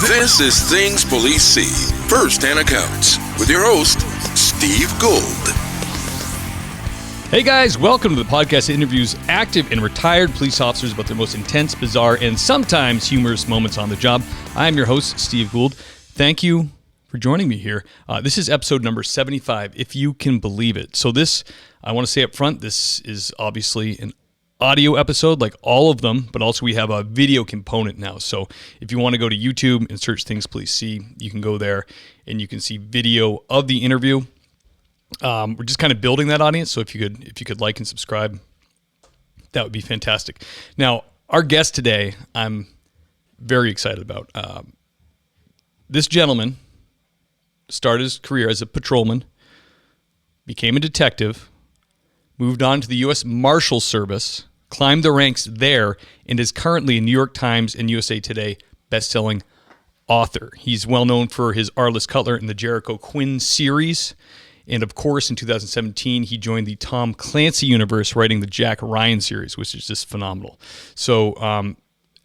This is Things Police See, First-Hand Accounts, with your host, Steve Gould. Hey guys, welcome to the podcast that interviews active and retired police officers about their most intense, bizarre, and sometimes humorous moments on the job. I am your host, Steve Gould. Thank you for joining me here. This is episode number 75, if you can believe it. So this, I want to say up front, this is obviously an audio episode like all of them, but also we have a video component now. So if you want to go to YouTube and search Things Police See, you can go there and you can see video of the interview. We're just kind of building that audience. So if you could like and subscribe, that would be fantastic. Now, our guest today, I'm very excited about. This gentleman started his career as a patrolman, became a detective, moved on to the U.S. Marshal Service, climbed the ranks there, and is currently a New York Times and USA Today best-selling author. He's well known for his Arliss Cutler and the Jericho Quinn series. And of course, in 2017, he joined the Tom Clancy universe, writing the Jack Ryan series, which is just phenomenal. So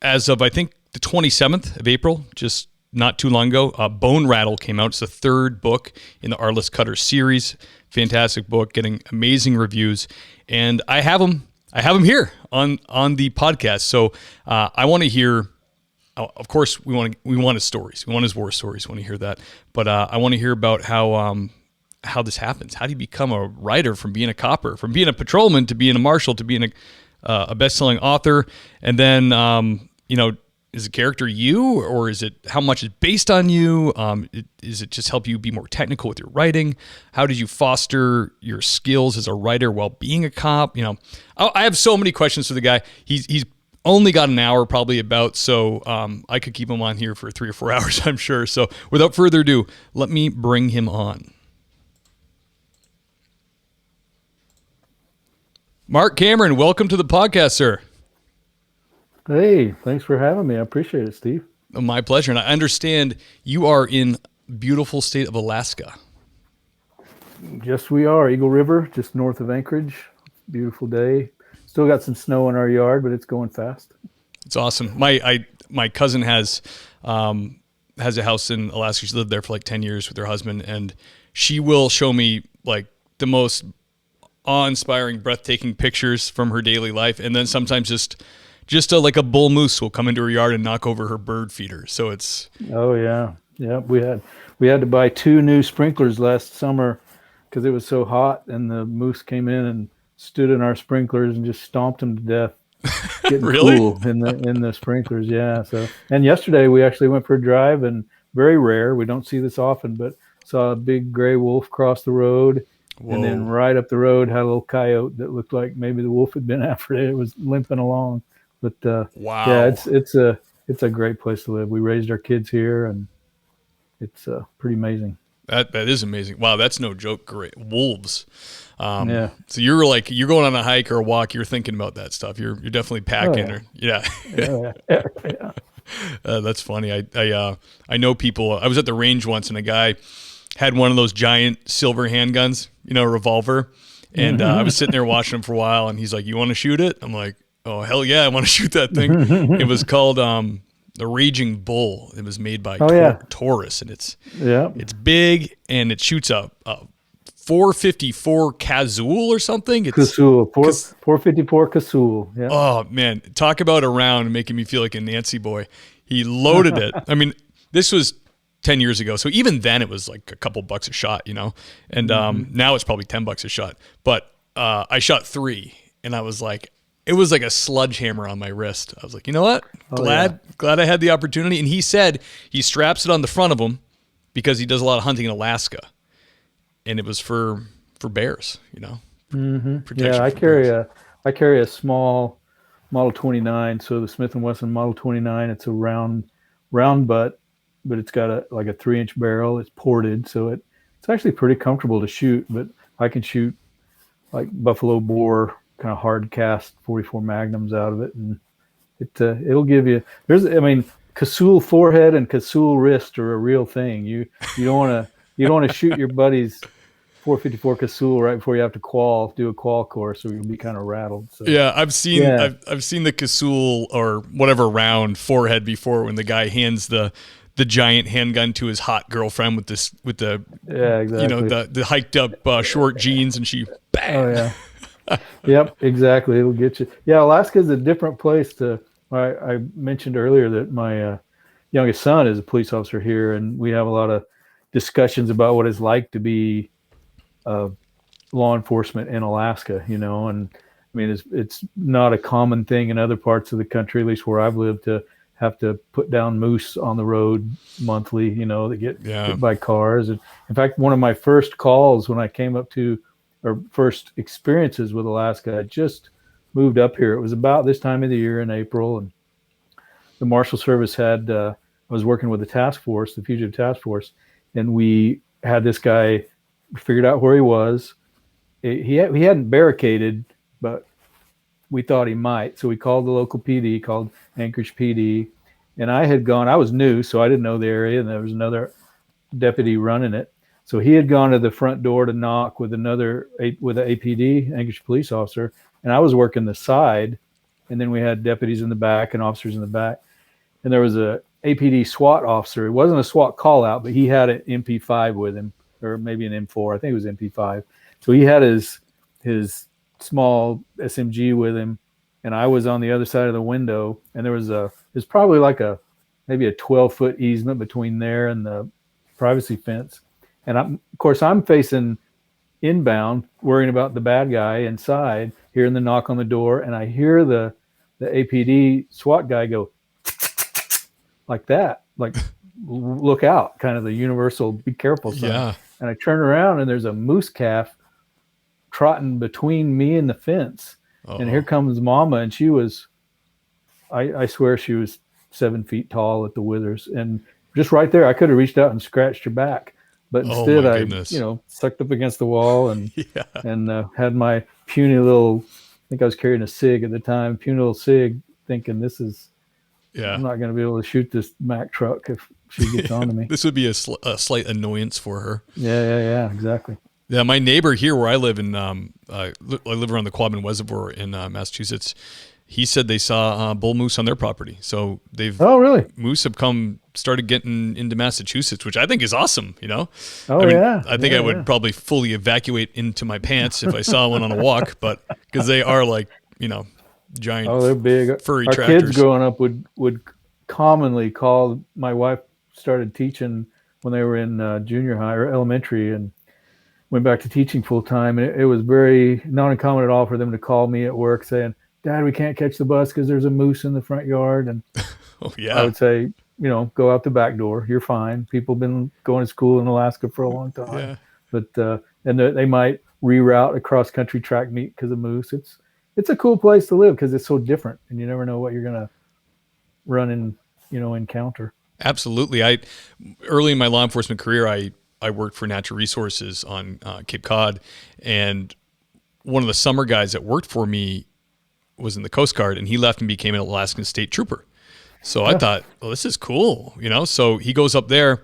as of, I think, the 27th of April, just not too long ago, Bone Rattle came out. It's the third book in the Arliss Cutler series. Fantastic book, getting amazing reviews. And I have him here on the podcast. So I want to hear, of course, we want his stories. We want his war stories. We want to hear that. But I want to hear about how this happens. How do you become a writer from being a copper, from being a patrolman to being a marshal to being a best-selling author? And then, is the character you, or is it how much is based on you? Is it just help you be more technical with your writing? How did you foster your skills as a writer while being a cop? I have so many questions for the guy. He's only got an hour probably about, so I could keep him on here for 3 or 4 hours, I'm sure. So without further ado, let me bring him on. Marc Cameron, welcome to the podcast, sir. Hey, thanks for having me. I appreciate it, Steve. My pleasure. And I understand you are in beautiful state of Alaska. Yes, we are. Eagle River, just north of Anchorage. Beautiful day. Still got some snow in our yard, but it's going fast. It's awesome. My cousin has a house in Alaska. She lived there for like 10 years with her husband, and she will show me like the most awe-inspiring, breathtaking pictures from her daily life. And then sometimes just like a bull moose will come into her yard and knock over her bird feeder. So it's... Oh yeah. Yeah. We had to buy 2 new sprinklers last summer because it was so hot, and the moose came in and stood in our sprinklers and just stomped them to death. Getting really? Cool in the sprinklers. Yeah. So, and yesterday we actually went for a drive, and very rare. We don't see this often, but saw a big gray wolf cross the road. Whoa. And then right up the road had a little coyote that looked like maybe the wolf had been after it. It was limping along. But wow. Yeah, it's a great place to live. We raised our kids here, and it's pretty amazing. That is amazing. Wow, that's no joke. Great wolves. Yeah. So you're going on a hike or a walk. You're thinking about that stuff. You're definitely packing. Oh, yeah. Yeah. That's funny. I know people. I was at the range once, and a guy had one of those giant silver handguns, a revolver, and I was sitting there watching him for a while, and he's like, "You want to shoot it?" I'm like, "Oh, hell yeah, I want to shoot that thing." It was called the Raging Bull. It was made by Taurus, and it's big, and it shoots a 454 Cazul or something. It's Cazul, 454 Cazul. Yeah. Oh man, talk about a round making me feel like a Nancy boy. He loaded it. I mean, this was 10 years ago. So even then it was like a couple bucks a shot, and now it's probably $10 a shot. But I shot 3, and I was like, it was like a sledgehammer on my wrist. I was like, you know what? Glad I had the opportunity. And he said he straps it on the front of him because he does a lot of hunting in Alaska. And it was for bears, Protection. Yeah, I carry a small Model 29. So the Smith & Wesson Model 29, it's a round butt, but it's got a 3-inch barrel. It's ported, so it's actually pretty comfortable to shoot. But I can shoot like buffalo boar, kind of hard cast 44 magnums out of it, and it'll give you. Cazul forehead and Cazul wrist are a real thing. You don't want to shoot your buddy's 454 Cazul right before you have to do a qual course, or you'll be kind of rattled. So. Yeah, I've seen the Cazul or whatever round forehead before when the guy hands the the giant handgun to his hot girlfriend with the Yeah, exactly. you know, the hiked up short jeans, and she bang. Oh yeah. Yep, exactly. It'll get you. Yeah, Alaska is a different place to. I mentioned earlier that my youngest son is a police officer here, and we have a lot of discussions about what it's like to be law enforcement in Alaska. You know, and I mean, it's not a common thing in other parts of the country, at least where I've lived, to have to put down moose on the road monthly. You know, that get hit by cars. And in fact, one of my first calls when I came up to, or first experiences with Alaska, I just moved up here. It was about this time of the year in April, and the Marshal Service had, I was working with the task force, the fugitive task force, and we had this guy, figured out where he was. He hadn't barricaded, but we thought he might. So we called the local PD, called Anchorage PD, and I was new, so I didn't know the area, and there was another deputy running it. So he had gone to the front door to knock with an APD, Anchorage police officer, and I was working the side, and then we had deputies in the back and officers in the back. And there was a APD SWAT officer. It wasn't a SWAT call out, but he had an MP5 with him, or maybe an M4. I think it was MP5. So he had his small SMG with him, and I was on the other side of the window, and there's probably like maybe a 12-foot easement between there and the privacy fence. And of course I'm facing inbound, worrying about the bad guy inside, hearing the knock on the door, and I hear the APD SWAT guy go like that, like look out, kind of the universal be careful sign. Yeah. And I turn around and there's a moose calf trotting between me and the fence. And here comes Mama, and she was, I swear she was 7 feet tall at the withers, and just right there I could have reached out and scratched her back. But instead, I, sucked up against the wall and had my puny little, I think I was carrying a SIG at the time, puny little SIG, thinking I'm not going to be able to shoot this Mack truck if she gets onto me. This would be a slight annoyance for her. Yeah, exactly. Yeah, my neighbor here where I live in, I live around the Quabbin Reservoir in Massachusetts. He said they saw bull moose on their property. So moose have started getting into Massachusetts, which I think is awesome, you know? I think I would probably fully evacuate into my pants if I saw one on a walk, but because they are like, giant. Oh, they're big. Furry Our tractors. Kids growing up would commonly call, my wife started teaching when they were in junior high or elementary, and went back to teaching full time. And it was very not uncommon at all for them to call me at work saying, "Dad, we can't catch the bus because there's a moose in the front yard." And I would say, go out the back door. You're fine. People have been going to school in Alaska for a long time. Yeah. But and they might reroute a cross country track meet because of moose. It's a cool place to live because it's so different, and you never know what you're gonna run and encounter. Absolutely. Early in my law enforcement career, I worked for natural resources on Cape Cod, and one of the summer guys that worked for me was in the Coast Guard, and he left and became an Alaskan state trooper. So I thought, well, this is cool, So he goes up there,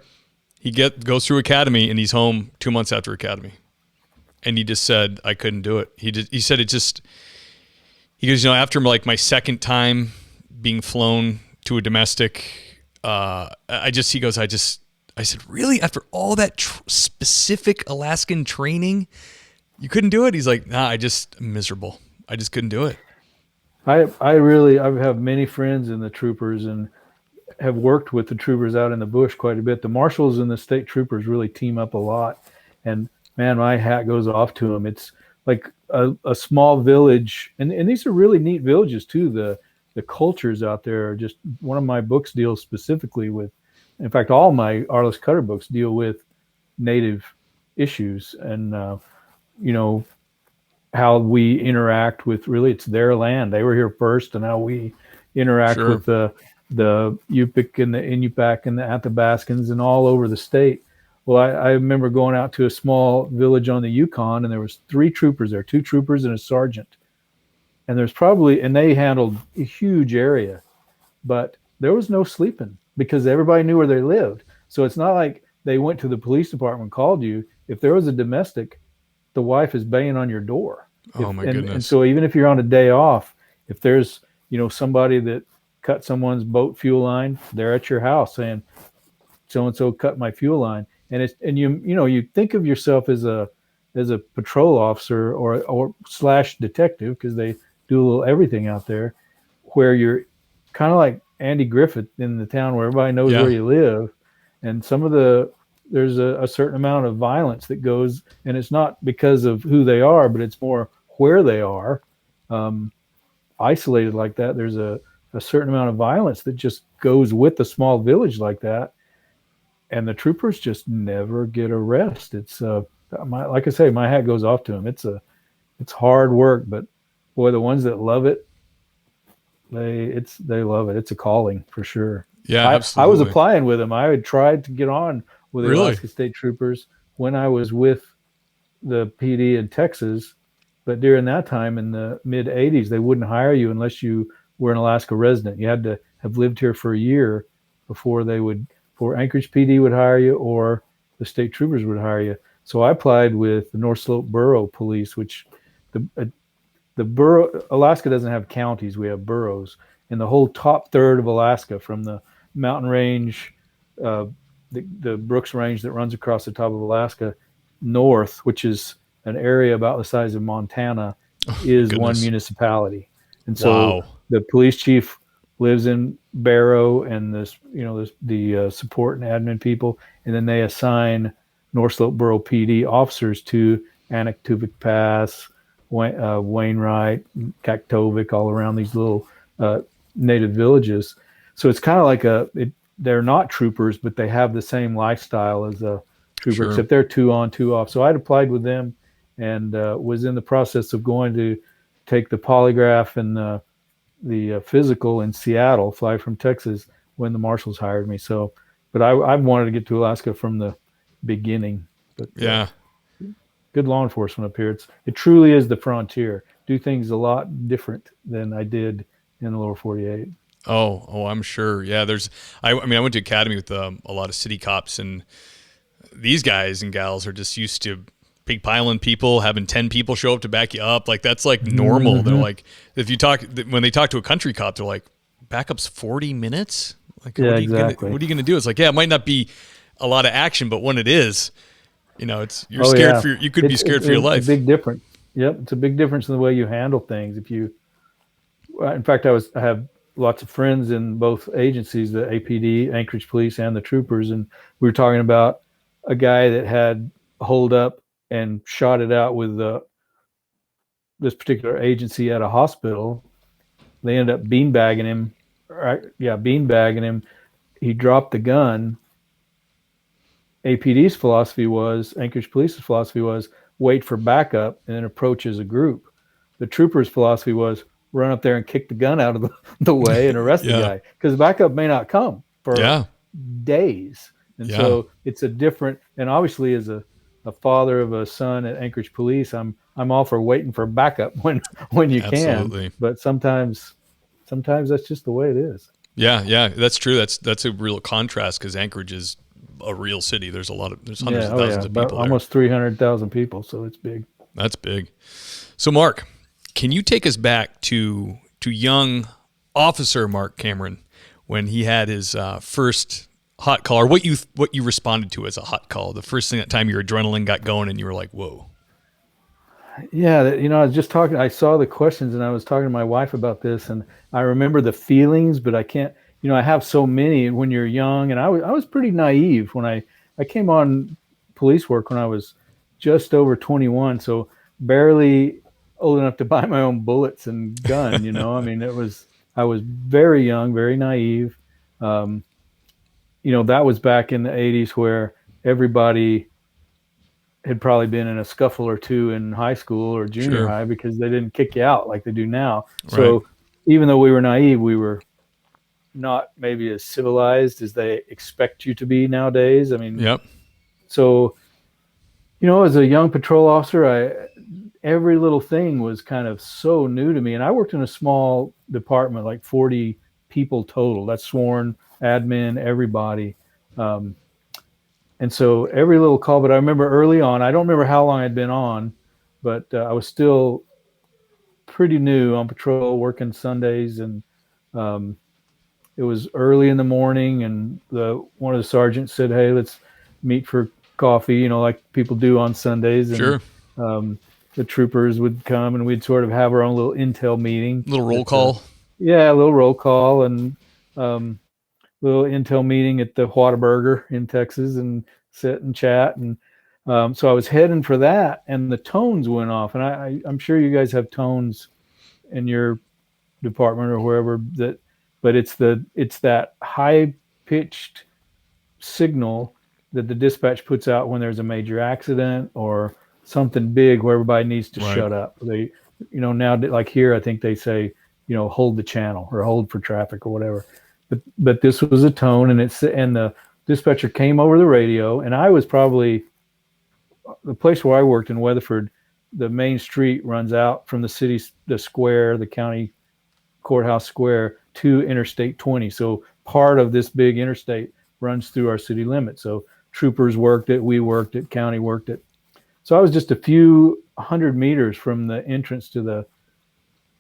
goes through academy, and he's home 2 months after academy. And he just said, I couldn't do it. He said he goes, after like my second time being flown to a domestic, I said, really? After all that specific Alaskan training, you couldn't do it? He's like, nah, I'm miserable. I just couldn't do it. I have many friends in the troopers and have worked with the troopers out in the bush quite a bit. The marshals and the state troopers really team up a lot. And man, my hat goes off to them. It's like a small village. And these are really neat villages too. The cultures out there are just, one of my books deals specifically with, in fact, all my Arliss Cutter books deal with native issues and, how we interact with, really, it's their land. They were here first, and how we interact with the Yupik and the Inupiaq and the Athabascans and all over the state. Well, I remember going out to a small village on the Yukon, and there was 3 troopers there, 2 troopers and a sergeant. And they handled a huge area, but there was no sleeping because everybody knew where they lived. So it's not like they went to the police department and called you. If there was a domestic, the wife is banging on your door. Oh my goodness. And so even if you're on a day off, if there's, somebody that cut someone's boat fuel line, they're at your house saying, so-and-so cut my fuel line. And you think of yourself as a patrol officer or slash detective, because they do a little everything out there, where you're kind of like Andy Griffith in the town where everybody knows where you live. And there's a certain amount of violence that goes, and it's not because of who they are, but it's more where they are, isolated like that. There's a certain amount of violence that just goes with a small village like that. And the troopers just never get a rest. It's like I say, my hat goes off to them. It's hard work, but boy, the ones that love it, they love it. It's a calling for sure. Yeah, absolutely. I was applying with them. I had tried to get on with the Alaska State Troopers when I was with the PD in Texas, but during that time in the mid '80s, they wouldn't hire you unless you were an Alaska resident. You had to have lived here for a year before Anchorage PD would hire you or the state troopers would hire you. So I applied with the North Slope Borough Police, which the borough, Alaska doesn't have counties, we have boroughs. And the whole top third of Alaska, from the mountain range, the Brooks Range that runs across the top of Alaska north, which is an area about the size of Montana, is one municipality. And so the police chief lives in Barrow, and the support and admin people, and then they assign North Slope Borough PD officers to Anaktuvik Pass, Wainwright, Kaktovik, all around these little native villages. So it's kind of like they're not troopers, but they have the same lifestyle as a trooper, except they're 2 on, 2 off. So I'd applied with them and was in the process of going to take the polygraph and the physical in Seattle, fly from Texas, when the Marshals hired me. So, but I wanted to get to Alaska from the beginning. But good law enforcement up here. It truly is the frontier. Do things a lot different than I did in the lower 48. Oh, I'm sure. Yeah, I went to academy with a lot of city cops, and these guys and gals are just used to big piling people, having 10 people show up to back you up. Like, that's like normal. Mm-hmm. They're like, when they talk to a country cop, they're like, backup's 40 minutes? Like, what are you going to do? It's like, it might not be a lot of action, but when it is, you're scared you could be scared for your life. It's a big difference. Yep. It's a big difference in the way you handle things. In fact, I have lots of friends in both agencies, the APD, Anchorage Police, and the troopers. And we were talking about a guy that had holed up and shot it out with this particular agency at a hospital. They ended up beanbagging him. Beanbagging him. He dropped the gun. APD's philosophy was, Anchorage Police's philosophy was, wait for backup and then approach as a group. The troopers' philosophy was, run up there and kick the gun out of the way and arrest the guy, because backup may not come for days. And so it's a different, and obviously as a father of a son at Anchorage Police, I'm all for waiting for backup when you can. But sometimes that's just the way it is. Yeah, that's true. That's a real contrast, because Anchorage is a real city. There's hundreds of thousands of people there. Almost 300,000 people, so it's big. That's big. So Mark, can you take us back to young Officer Mark Cameron when he had his first hot call, or what you responded to as a hot call, the first thing, that time your adrenaline got going and you were like, whoa. Yeah, I was just talking, I saw the questions and I was talking to my wife about this, and I remember the feelings, but I can't, I have so many when you're young, and I was pretty naive when I came on police work when I was just over 21, so barely old enough to buy my own bullets and gun, I mean, I was very young, very naive. That was back in the 80s where everybody had probably been in a scuffle or two in high school or junior high, because they didn't kick you out like they do now. So even though we were naive, we were not maybe as civilized as they expect you to be nowadays. I mean, so, as a young patrol officer, every little thing was kind of so new to me. And I worked in a small department, like 40 people total. That's sworn, admin, everybody. And so every little call, but I remember early on, I don't remember how long I'd been on, but I was still pretty new on patrol, working Sundays. And it was early in the morning, and one of the sergeants said, "Hey, let's meet for coffee," like people do on Sundays. And Sure. the troopers would come, and we'd sort of have our own little intel meeting. Little roll call. Yeah, a little roll call, and little intel meeting at the Whataburger in Texas, and sit and chat. And so I was heading for that, and the tones went off. And I'm sure you guys have tones in your department or wherever, but it's that high pitched signal that the dispatch puts out when there's a major accident or something big where everybody needs to shut up. They, now, like here, I think they say, hold the channel or hold for traffic or whatever. But this was a tone, and the dispatcher came over the radio, and I was probably the place where I worked in Weatherford. The main street runs out from the square, the county courthouse square, to Interstate 20. So part of this big interstate runs through our city limit. So troopers worked it, we worked it, county worked it. So I was just a few hundred meters from the entrance to the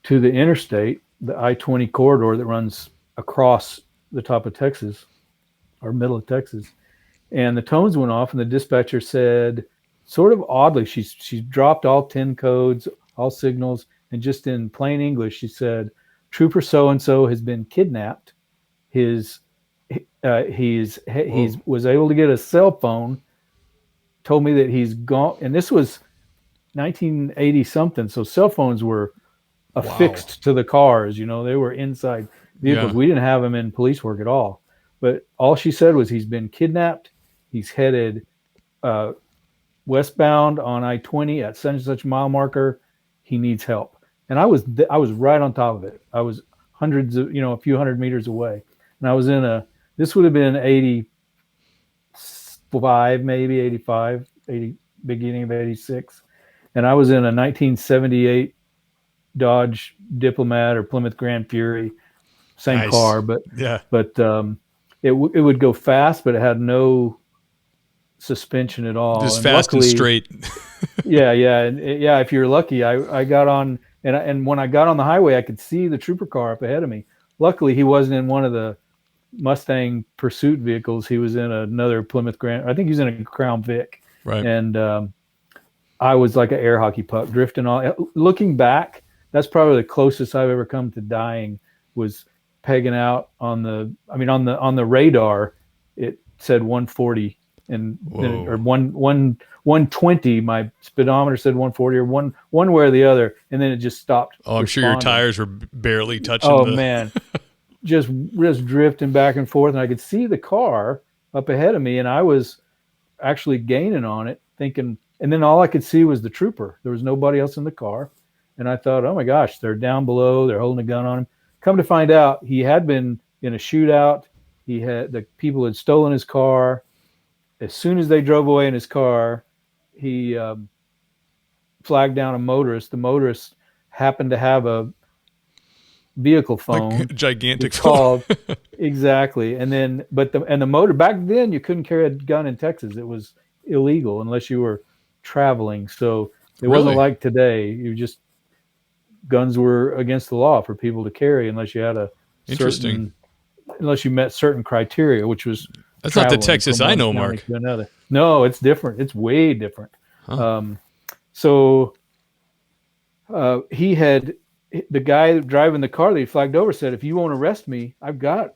interstate, the I-20 corridor that runs across the top of Texas, or middle of Texas. And the tones went off, and the dispatcher said, sort of oddly, she dropped all 10 codes, all signals, and just in plain English, she said, "Trooper so-and-so has been kidnapped. He's was able to get a cell phone, told me that he's gone." And this was 1980 something. So cell phones were affixed to the cars, they were inside vehicles. We didn't have them in police work at all. But all she said was, he's been kidnapped. He's headed westbound on I-20 at such and such mile marker. He needs help. And I was right on top of it. I was hundreds of, a few hundred meters away. And I was this would have been 85, maybe 85, beginning of 86. And I was in a 1978 Dodge Diplomat or Plymouth Grand Fury, same car, but it would go fast, but it had no suspension at all. Just fast and straight. yeah. If you're lucky, I got on, and when I got on the highway, I could see the trooper car up ahead of me. Luckily, he wasn't in one of the Mustang pursuit vehicles. He was in another Plymouth Grand. I think he was in a Crown Vic. Right. And I was like an air hockey puck drifting on. Looking back, that's probably the closest I've ever come to dying, was pegging out on the radar. It said 140 and then, or 120. My speedometer said 140 or one way or the other, and then it just stopped. Oh, I'm sure your tires were barely touching. Oh man, just drifting back and forth, and I could see the car up ahead of me, and I was actually gaining on it, thinking. And then all I could see was the trooper. There was nobody else in the car, and I thought, oh my gosh, they're down below. They're holding a gun on him. Come to find out, he had been in a shootout. The people had stolen his car. As soon as they drove away in his car, he flagged down a motorist. The motorist happened to have a vehicle phone, like gigantic phone. Exactly. And then, the motor, back then you couldn't carry a gun in Texas. It was illegal unless you were traveling. So it wasn't like today. Guns were against the law for people to carry unless you had unless you met certain criteria, which was that's not the Texas I know, Mark. No, it's different. It's way different. Huh. He had, the guy driving the car that he flagged over said, "If you won't arrest me, I've got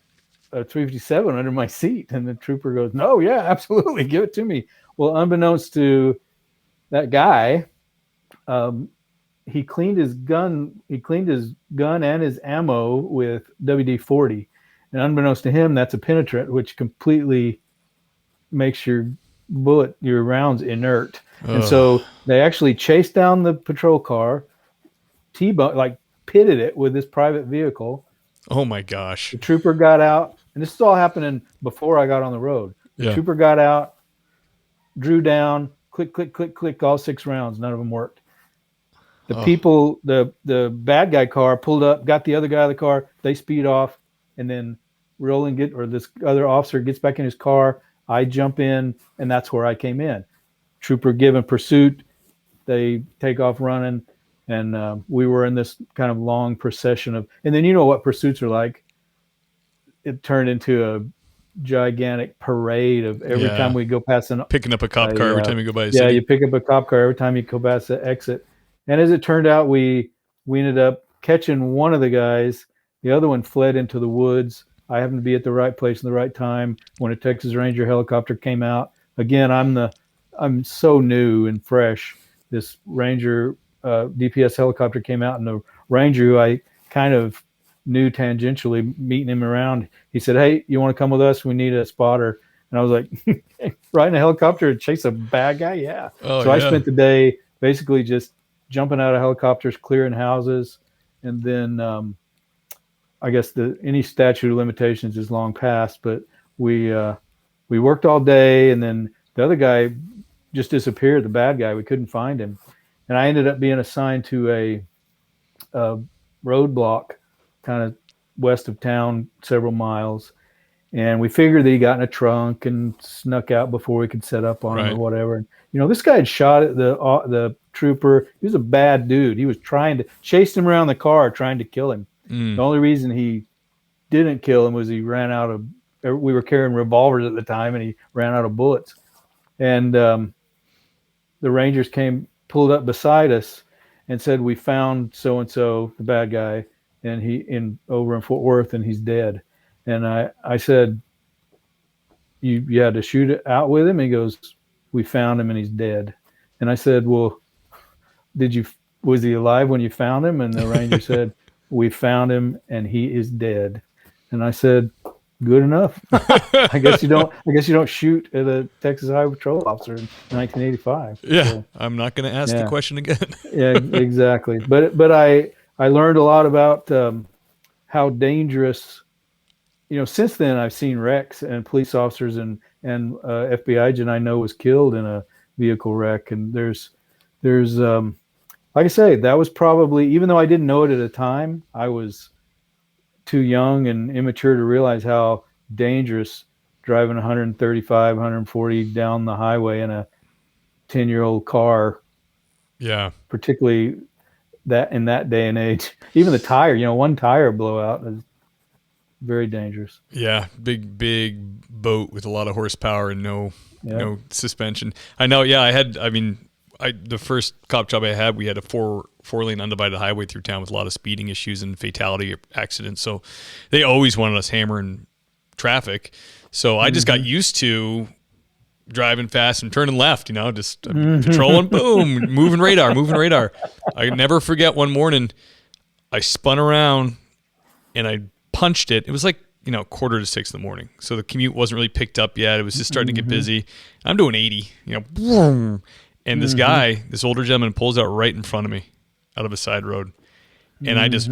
a 357 under my seat." And the trooper goes, "No, yeah, absolutely, give it to me." Well, unbeknownst to that guy, he cleaned his gun and his ammo with WD-40. And unbeknownst to him, that's a penetrant, which completely makes your rounds inert. Ugh. And so they actually chased down the patrol car, pitted it with this private vehicle. Oh my gosh. The trooper got out, and this is all happening before I got on the road. The trooper got out, drew down, click, click, click, click, all 6 rounds. None of them worked. The bad guy car pulled up, got the other guy out of the car. They speed off, and then this other officer gets back in his car. I jump in, and that's where I came in. Trooper given pursuit. They take off running, and we were in this kind of long procession of. And then you know what pursuits are like. it turned into a gigantic parade of every time we go past picking up a cop car every time you go by a yeah, city. you pick up a cop car every time you go past the exit. And as it turned out, we ended up catching one of the guys. The other one fled into the woods. I happened to be at the right place at the right time when a Texas Ranger helicopter came out. Again, I'm so new and fresh. This Ranger DPS helicopter came out, and the Ranger, who I kind of knew tangentially, meeting him around, he said, "Hey, you want to come with us? We need a spotter." And I was like, "Riding a helicopter and chase a bad guy? Yeah." I spent the day basically just jumping out of helicopters, clearing houses, and then I guess any statute of limitations is long past. But we worked all day, and then the other guy just disappeared. The bad guy, we couldn't find him, and I ended up being assigned to a roadblock kind of west of town, several miles. And we figured that he got in a trunk and snuck out before we could set up on him or whatever. And, this guy had shot at the trooper. He was a bad dude. He was chased him around the car, trying to kill him. The only reason he didn't kill him was he ran out of, we were carrying revolvers at the time, and he ran out of bullets. And the Rangers pulled up beside us and said, "We found so-and-so, the bad guy, and over in Fort Worth, and he's dead." And I said, you had to shoot it out with him? He goes, "We found him and he's dead." And I said, "Well, was he alive when you found him?" And the Ranger said, "We found him and he is dead." And I said, "Good enough." I guess you don't shoot at a Texas Highway Patrol officer in 1985. Yeah. So, I'm not going to ask the question again. Yeah, exactly. But I learned a lot about how dangerous. Since then I've seen wrecks, and police officers and FBI agent I know was killed in a vehicle wreck. And there's like I say, that was probably, even though I didn't know it at the time, I was too young and immature to realize how dangerous driving 135, 140 down the highway in a 10-year-old car. Yeah. Particularly that in that day and age, even the tire, one tire blowout is very dangerous. Yeah. Big boat with a lot of horsepower and no suspension. I know. Yeah. The first cop job I had, we had a four-lane undivided highway through town with a lot of speeding issues and fatality accidents. So they always wanted us hammering traffic. So I just got used to driving fast and turning left, just patrolling, boom, moving radar. I never forget one morning I spun around and I punched it. It was like, 5:45 in the morning. So the commute wasn't really picked up yet. It was just starting to get busy. I'm doing 80, boom. And this guy, this older gentleman, pulls out right in front of me out of a side road. And I just,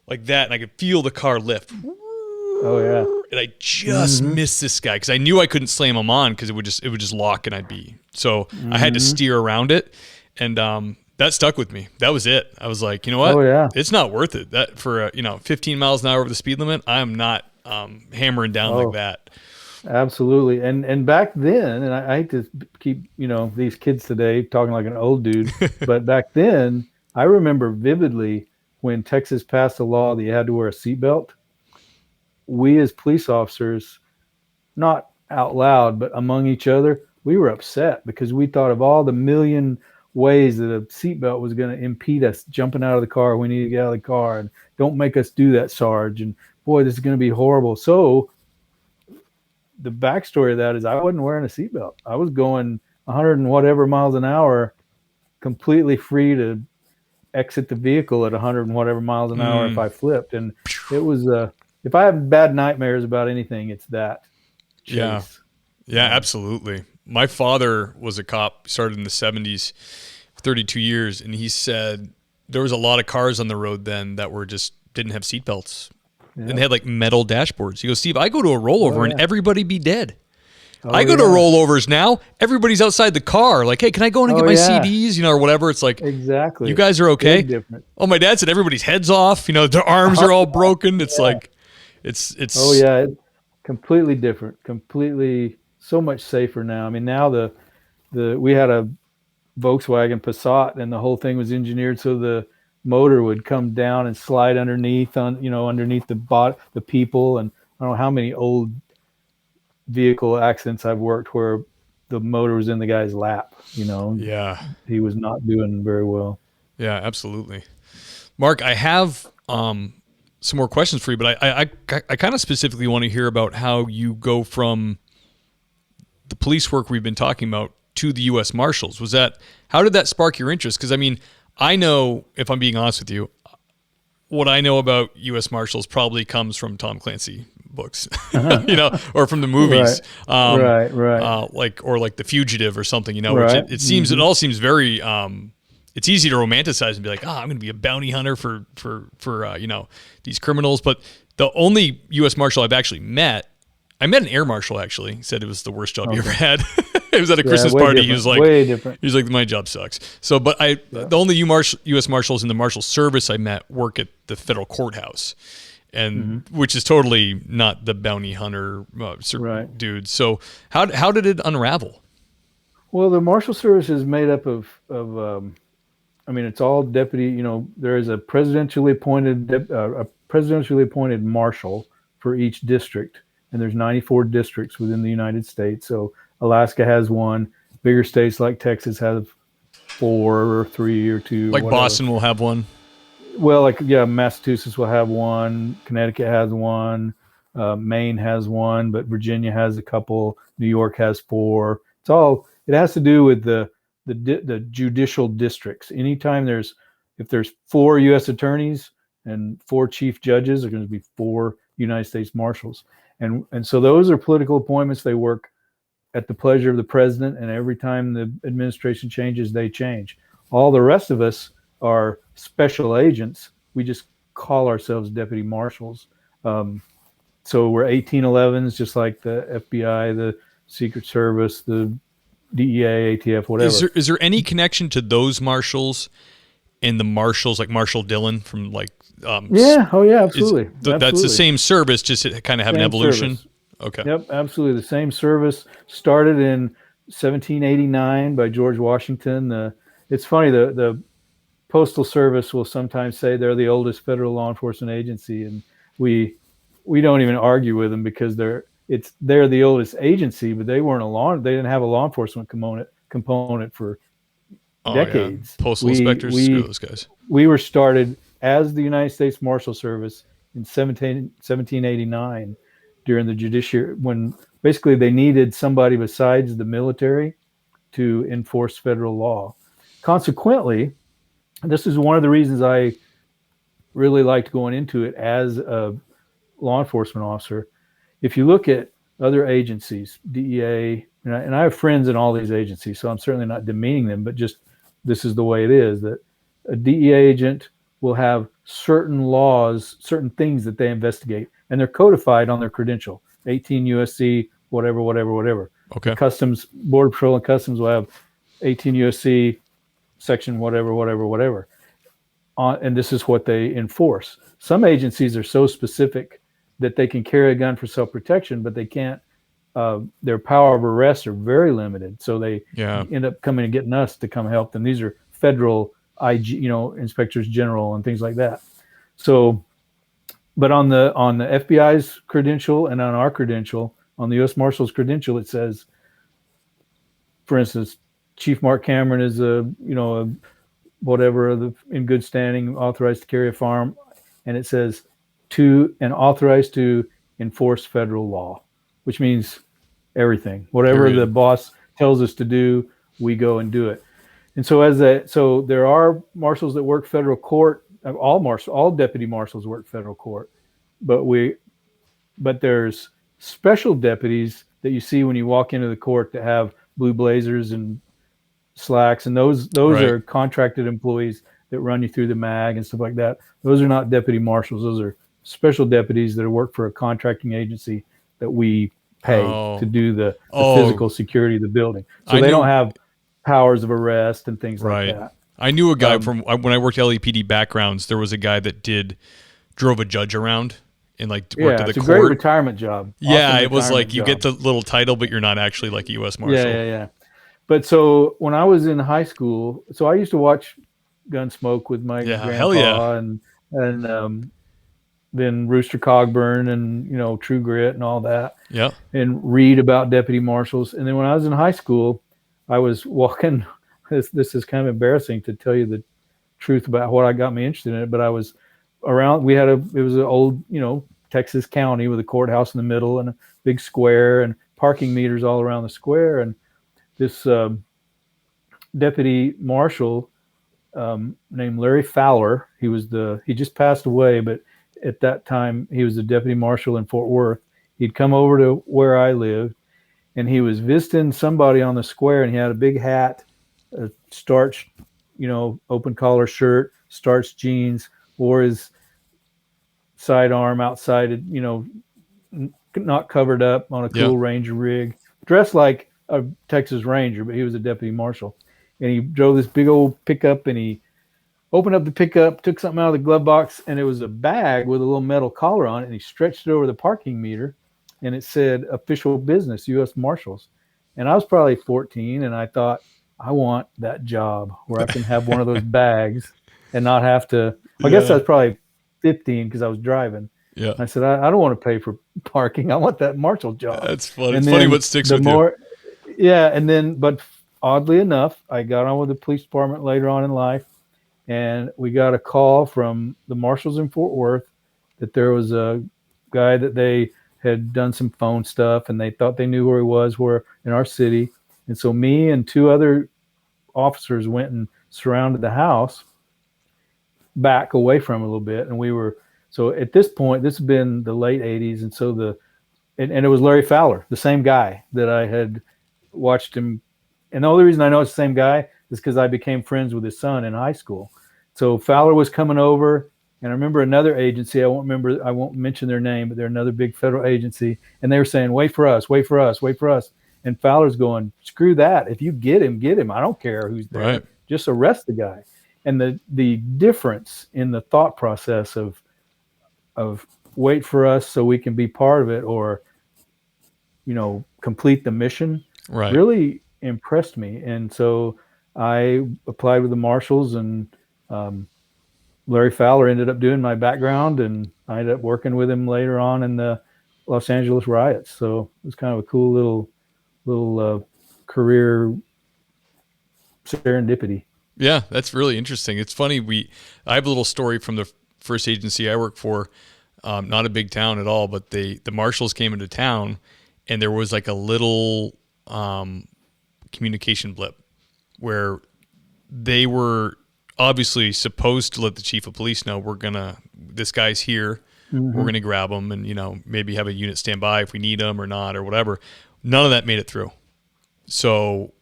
like that, and I could feel the car lift. Oh, yeah. And I just missed this guy because I knew I couldn't slam him on because it would just lock and I'd be. So I had to steer around it. And that stuck with me. That was it. I was like, you know what? Oh, yeah. It's not worth it. That for 15 miles an hour over the speed limit, I'm not hammering down like that. Absolutely. And back then, and I hate to keep, these kids today talking like an old dude, but back then, I remember vividly when Texas passed a law that you had to wear a seatbelt. We as police officers, not out loud, but among each other, we were upset because we thought of all the million ways that a seatbelt was going to impede us jumping out of the car. We need to get out of the car, and don't make us do that, Sarge. And boy, this is going to be horrible. So the backstory of that is I wasn't wearing a seatbelt. I was going 100 and whatever miles an hour, completely free to exit the vehicle at 100 and whatever miles an hour if I flipped. And it was, if I have bad nightmares about anything, it's that chase. Yeah, absolutely. My father was a cop, started in the 70s, 32 years, and he said there was a lot of cars on the road then that didn't have seatbelts. Yeah. And they had like metal dashboards. He goes, "Steve, I go to a rollover and everybody be dead. I go to rollovers now. Everybody's outside the car. Like, hey, can I go in and get my CDs, or whatever?" It's like, exactly. You guys are okay. Different. Oh, my dad said everybody's heads off. Their arms are all broken. It's like, it's. Oh yeah, it's completely different. Completely so much safer now. I mean, now we had a Volkswagen Passat, and the whole thing was engineered so the motor would come down and slide underneath underneath the people. And don't know how many old vehicle accidents I've worked where the motor was in the guy's lap. Yeah. He was not doing very well. Yeah, absolutely. Mark, I have some more questions for you, but I kind of specifically want to hear about how you go from the police work we've been talking about to the U.S. Marshals. How did that spark your interest? Because, I mean, I know, if I'm being honest with you, what I know about U.S. Marshals probably comes from Tom Clancy books, or from the movies, right. Like The Fugitive or something, Right. which it seems, it all seems very, it's easy to romanticize and be like, I'm going to be a bounty hunter for these criminals. But the only U.S. Marshal I've actually met, I met an air marshal actually. He said it was the worst job he ever had. It was at a Christmas party. Different. He was like, way different. He was like, my job sucks. So, but the only U.S. Marshals in the Marshal Service I met work at the federal courthouse, and which is totally not the bounty hunter dude. So, how did it unravel? Well, the Marshal Service is made up of it's all deputy. There is a presidentially appointed marshal for each district, and there's 94 districts within the United States. So Alaska has one. Bigger states like Texas have 4 or 3 or 2. Like whatever. Boston will have one. Well, Massachusetts will have one. Connecticut has one. Maine has one, but Virginia has a couple. New York has 4. It has to do with the judicial districts. Anytime if there's 4 U.S. attorneys and 4 chief judges, there's going to be 4 United States Marshals. And so those are political appointments. They work at the pleasure of the president, and every time the administration changes, they change. All the rest of us are special agents. We just call ourselves deputy marshals. So we're 1811s, just like the FBI, the Secret Service, the DEA, ATF, whatever. Is there any connection to those marshals and the marshals, like Marshal Dillon from like? Absolutely. That's the same service, just it kind of have an evolution. Service. Okay. Yep, absolutely. The same service started in 1789 by George Washington. It's funny, the Postal Service will sometimes say they're the oldest federal law enforcement agency, and we don't even argue with them because they're the oldest agency, but they didn't have a law enforcement component for decades. Yeah. Postal inspectors, screw those guys. We were started as the United States Marshal Service in 1789 during the judiciary, when basically they needed somebody besides the military to enforce federal law. Consequently, this is one of the reasons I really liked going into it as a law enforcement officer. If you look at other agencies, DEA, and I have friends in all these agencies, so I'm certainly not demeaning them, but just this is the way it is, that a DEA agent will have certain laws, certain things that they investigate, and they're codified on their credential, 18 USC, whatever. Okay. Customs, Border Patrol and Customs will have 18 USC, section whatever. And this is what they enforce. Some agencies are so specific that they can carry a gun for self-protection, but they can't. Their power of arrest are very limited, so they end up coming and getting us to come help them. These are federal IG, inspectors general and things like that. So, but on the FBI's credential and on our credential, on the U.S. Marshal's credential, it says, for instance, Chief Mark Cameron is in good standing, authorized to carry a firearm, and it says authorized to enforce federal law, which means everything. Whatever the boss tells us to do, we go and do it. And so there are marshals that work federal court. All deputy marshals work federal court, but there's special deputies that you see when you walk into the court that have blue blazers and slacks, and those are contracted employees that run you through the mag and stuff like that. Those are not deputy marshals. Those are special deputies that work for a contracting agency that we pay to do the physical security of the building. So they don't have powers of arrest and things like that. I knew a guy from when I worked LAPD backgrounds. There was a guy that drove a judge around and worked at the it's court. A great retirement job. Yeah, awesome it was like you job. get the little title, but you're not actually like a U.S. Marshal. Yeah. But so when I was in high school, so I used to watch Gunsmoke with my grandpa, hell yeah. and then Rooster Cogburn and, True Grit and all that. Yeah. And read about deputy marshals. And then when I was in high school, I was walking. This is kind of embarrassing to tell you the truth about what I got me interested in it, but I was around. It was an old, Texas county with a courthouse in the middle and a big square and parking meters all around the square. And this deputy marshal named Larry Fowler, he just passed away, but at that time he was the deputy marshal in Fort Worth. He'd come over to where I lived, and he was visiting somebody on the square, and he had a big hat, a starched, open collar shirt, starched jeans, wore his sidearm outside, not covered up on a cool Ranger rig, dressed like a Texas Ranger, but he was a deputy marshal. And he drove this big old pickup, and he opened up the pickup, took something out of the glove box, and it was a bag with a little metal collar on it, and he stretched it over the parking meter, and it said official business, U.S. Marshals. And I was probably 14, and I thought, I want that job where I can have one of those bags and not have to. I guess I was probably 15 because I was driving. Yeah. I said, I don't want to pay for parking. I want that marshal job. That's funny. It's funny what sticks with you. Yeah. And then, but oddly enough, I got on with the police department later on in life, and we got a call from the marshals in Fort Worth that there was a guy that they had done some phone stuff, and they thought they knew where he was, in our city. And so me and two other officers went and surrounded the house back away from him a little bit. And so at this point, this has been the late 80s. And so and it was Larry Fowler, the same guy that I had watched him. And the only reason I know it's the same guy is because I became friends with his son in high school. So Fowler was coming over, and I remember another agency. I won't mention their name, but they're another big federal agency. And they were saying, wait for us, wait for us, wait for us. And Fowler's going, screw that. If you get him, get him. I don't care who's there. Right. Just arrest the guy. And the difference in the thought process of wait for us so we can be part of it, or, complete the mission, really impressed me. And so I applied with the marshals, and Larry Fowler ended up doing my background, and I ended up working with him later on in the Los Angeles riots. So it was kind of a cool little career serendipity. Yeah, that's really interesting. It's funny. I have a little story from the first agency I worked for, not a big town at all, but the marshals came into town, and there was like a little communication blip where they were obviously supposed to let the chief of police know, this guy's here, we're going to grab him, and, maybe have a unit stand by if we need him or not or whatever. None of that made it through. So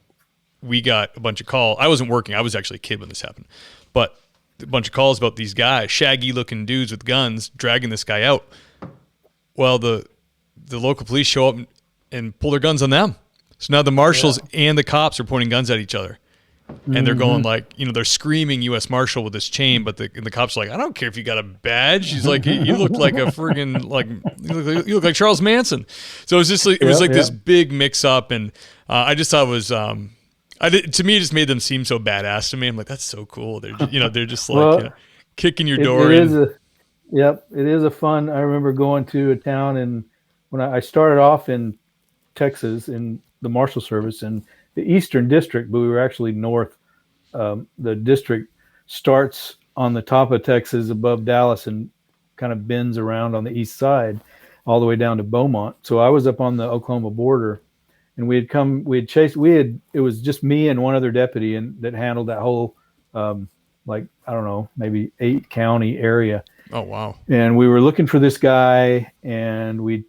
we got a bunch of calls. I wasn't working. I was actually a kid when this happened. But a bunch of calls about these guys, shaggy-looking dudes with guns, dragging this guy out. Well, the local police show up and pull their guns on them. So now the marshals and the cops are pointing guns at each other. And they're going like, they're screaming U.S. Marshal with this chain, but the cops are like, I don't care if you got a badge. He's like, you look like a friggin' you look like Charles Manson. So it was just it was this big mix up, and I just thought it was to me it just made them seem so badass to me. I'm like, that's so cool. They're they're just like kicking your door in. It is a fun. I remember going to a town, and when I started off in Texas in the Marshal Service in the Eastern District, but we were actually north. The district starts on the top of Texas above Dallas and kind of bends around on the east side all the way down to Beaumont. So I was up on the Oklahoma border, and it was just me and one other deputy that handled that whole, I don't know, maybe 8 county area. Oh, wow. And we were looking for this guy, and we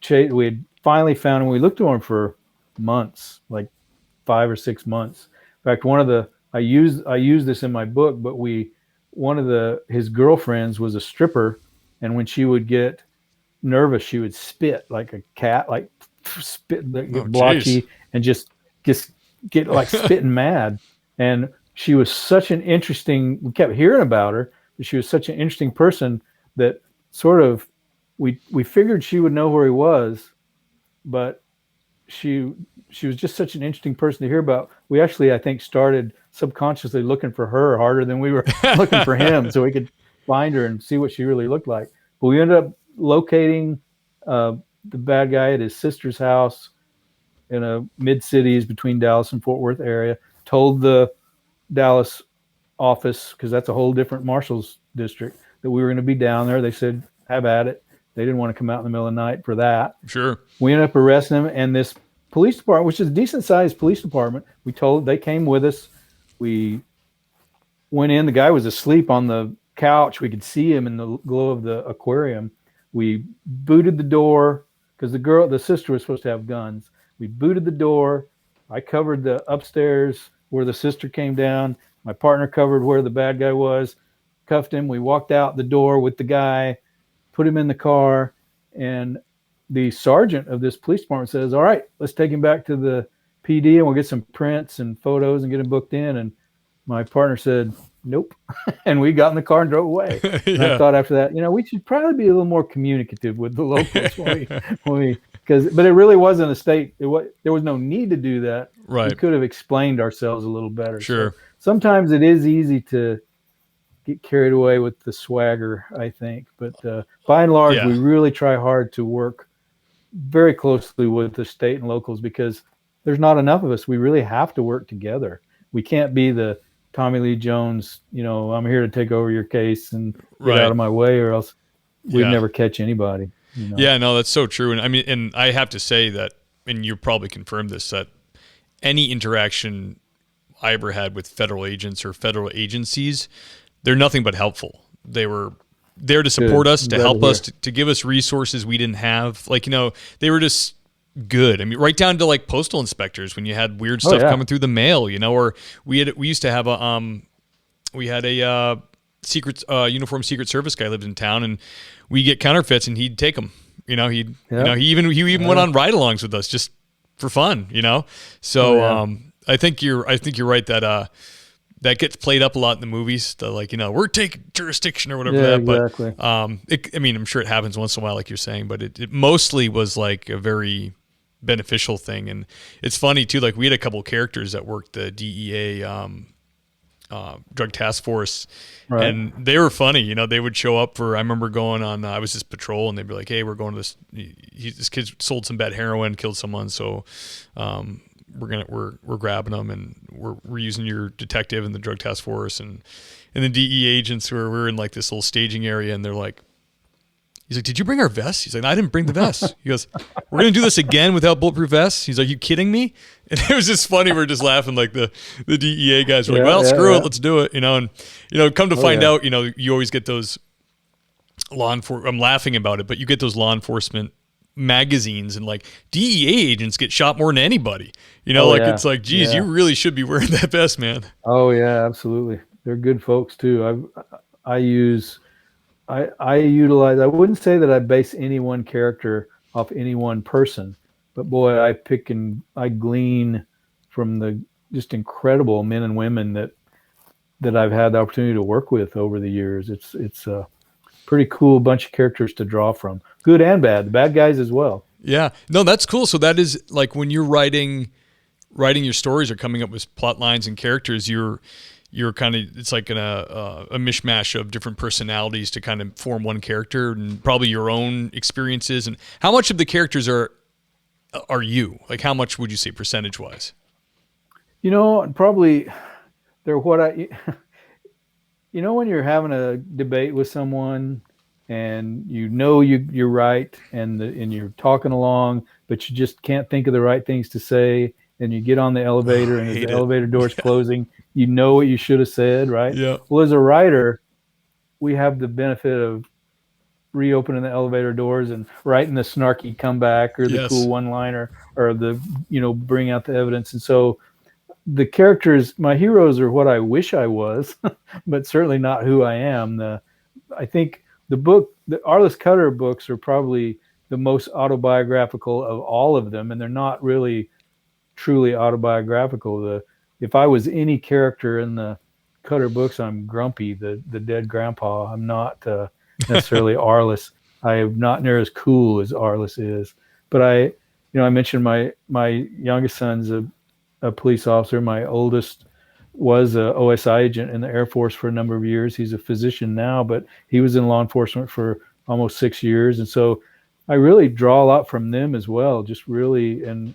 had finally found him. We looked for him for months, like 5 or 6 months. In fact, I use this in my book, but his girlfriends was a stripper, and when she would get nervous, she would spit like a cat, like spit, get blotchy, and just get like spitting mad. And she was such an interesting. We kept hearing about her, but she was such an interesting person that sort of we figured she would know where he was, but she was just such an interesting person to hear about. We actually, I think, started subconsciously looking for her harder than we were looking for him, so we could find her and see what she really looked like. But we ended up locating the bad guy at his sister's house in a mid-cities between Dallas and Fort Worth area. Told the Dallas office, because that's a whole different Marshal's district, that we were going to be down there. They said, have at it. They didn't want to come out in the middle of the night for that. Sure. We ended up arresting him, and this police department, which is a decent-sized police department, they came with us. We went in. The guy was asleep on the couch. We could see him in the glow of the aquarium. We booted the door because the sister was supposed to have guns. We booted the door. I covered the upstairs where the sister came down. My partner covered where the bad guy was, cuffed him. We walked out the door with the guy, put him in the car, and the sergeant of this police department says, all right, let's take him back to the PD and we'll get some prints and photos and get him booked in. And my partner said, nope. And we got in the car and drove away. Yeah. And I thought after that, we should probably be a little more communicative with the locals but it really wasn't a state. There was no need to do that. Right. We could have explained ourselves a little better. Sure. So sometimes it is easy to get carried away with the swagger, I think. But by and large, we really try hard to work very closely with the state and locals because there's not enough of us. We really have to work together. We can't be the Tommy Lee Jones, I'm here to take over your case and get out of my way, or else we'd never catch anybody. Yeah, no, that's so true. And I mean, and I have to say that, and you probably confirmed this, that any interaction I ever had with federal agents or federal agencies, they're nothing but helpful. They were there to support us, to help us, to give us resources we didn't have. Like, they were just good. I mean, right down to like postal inspectors when you had weird stuff coming through the mail, or we used to have a secret uniform Secret Service guy lived in town, and we get counterfeits and he'd take them. He even went on ride-alongs with us just for fun. So I think you're right that that gets played up a lot in the movies. We're taking jurisdiction or whatever. Exactly. But I'm sure it happens once in a while, like you're saying, but it mostly was like a very beneficial thing. And it's funny too. Like we had a couple of characters that worked the DEA drug task force, and they were funny. They would show up I remember going on, I was just patrol, and they'd be like, hey, we're going to this kid sold some bad heroin, killed someone. So, we're grabbing them, and we're using your detective and the drug task force and the DEA agents we're in like this little staging area, and they're like, he's like, did you bring our vests? He's like, I didn't bring the vests. He goes, we're going to do this again without bulletproof vests? He's like, you kidding me? And it was just funny. We're just laughing, like the DEA guys were like, screw it, let's do it. And come to find out, you always get those I'm laughing about it, but you get those law enforcement magazines, and like DEA agents get shot more than anity. It's like, geez, you really should be wearing that vest, man. Oh yeah, absolutely. They're good folks too. I utilize, I wouldn't say that I base any one character off any one person, but boy, I glean from the just incredible men and women that I've had the opportunity to work with over the years. It's a pretty cool bunch of characters to draw from, good and bad, the bad guys as well. Yeah, no, that's cool. So that is like when you're writing your stories or coming up with plot lines and characters, you're kind of, it's like a mishmash of different personalities to kind of form one character, and probably your own experiences. And how much of the characters are you? Like, how much would you say percentage wise? Probably they're what when you're having a debate with someone and you're right and you're talking along, but you just can't think of the right things to say, and you get on the elevator and as the elevator door's closing, you know what you should have said, right? Yeah. Well, as a writer, we have the benefit of reopening the elevator doors and writing the snarky comeback or the cool one-liner or the, bring out the evidence. And so the characters, my heroes, are what I wish I was, but certainly not who I am. I think the Arliss Cutter books are probably the most autobiographical of all of them, and they're not really truly autobiographical. If I was any character in the Cutter books, I'm Grumpy, the dead grandpa. I'm not necessarily Arliss. I am not near as cool as Arliss is. But I mentioned my youngest son's a police officer. My oldest was a OSI agent in the Air Force for a number of years. He's a physician now, but he was in law enforcement for almost 6 years. And so I really draw a lot from them as well. Just really, and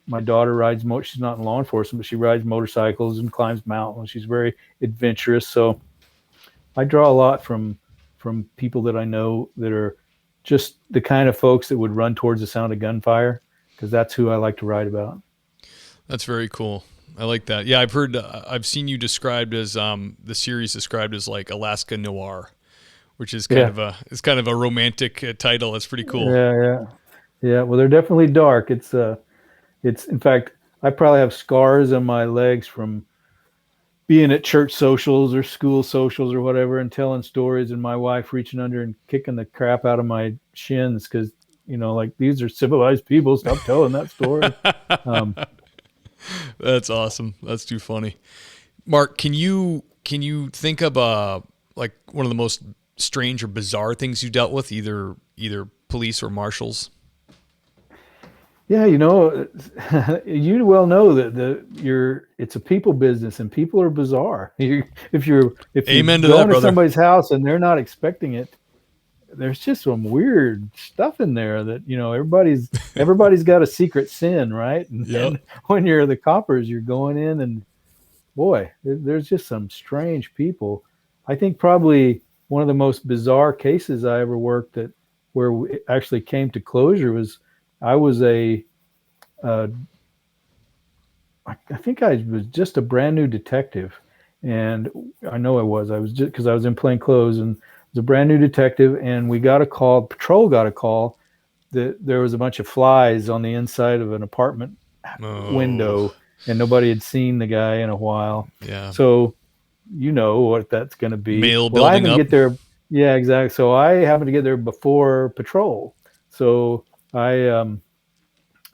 my daughter rides she's not in law enforcement, but she rides motorcycles and climbs mountains. She's very adventurous. So I draw a lot from people that I know that are just the kind of folks that would run towards the sound of gunfire, because that's who I like to write about. That's very cool. I like that. Yeah, I've seen you described as the series described as like Alaska Noir, which is kind of a romantic title. That's pretty cool. Yeah. Well, they're definitely dark. It's in fact, I probably have scars on my legs from being at church socials or school socials or whatever and telling stories, and my wife reaching under and kicking the crap out of my shins because, like, these are civilized people. Stop telling that story. That's awesome. That's too funny. Marc, can you think of like one of the most strange or bizarre things you dealt with, either police or marshals? Yeah, you well know that it's a people business and people are bizarre. If you're Amen to going that, to somebody's house and they're not expecting it, there's just some weird stuff in there that, everybody's got a secret sin, right? And when you're the coppers, you're going in and boy, there's just some strange people. I think probably one of the most bizarre cases I ever worked at where we actually came to closure was I was I think I was just a brand new detective, and I know I was just because I was in plain clothes and was a brand new detective, and patrol got a call that there was a bunch of flies on the inside of an apartment window, and nobody had seen the guy in a while. Yeah. So you know what that's going to be. Mail well, I building happened up. to get there. Yeah, exactly. So I happened to get there before patrol. So and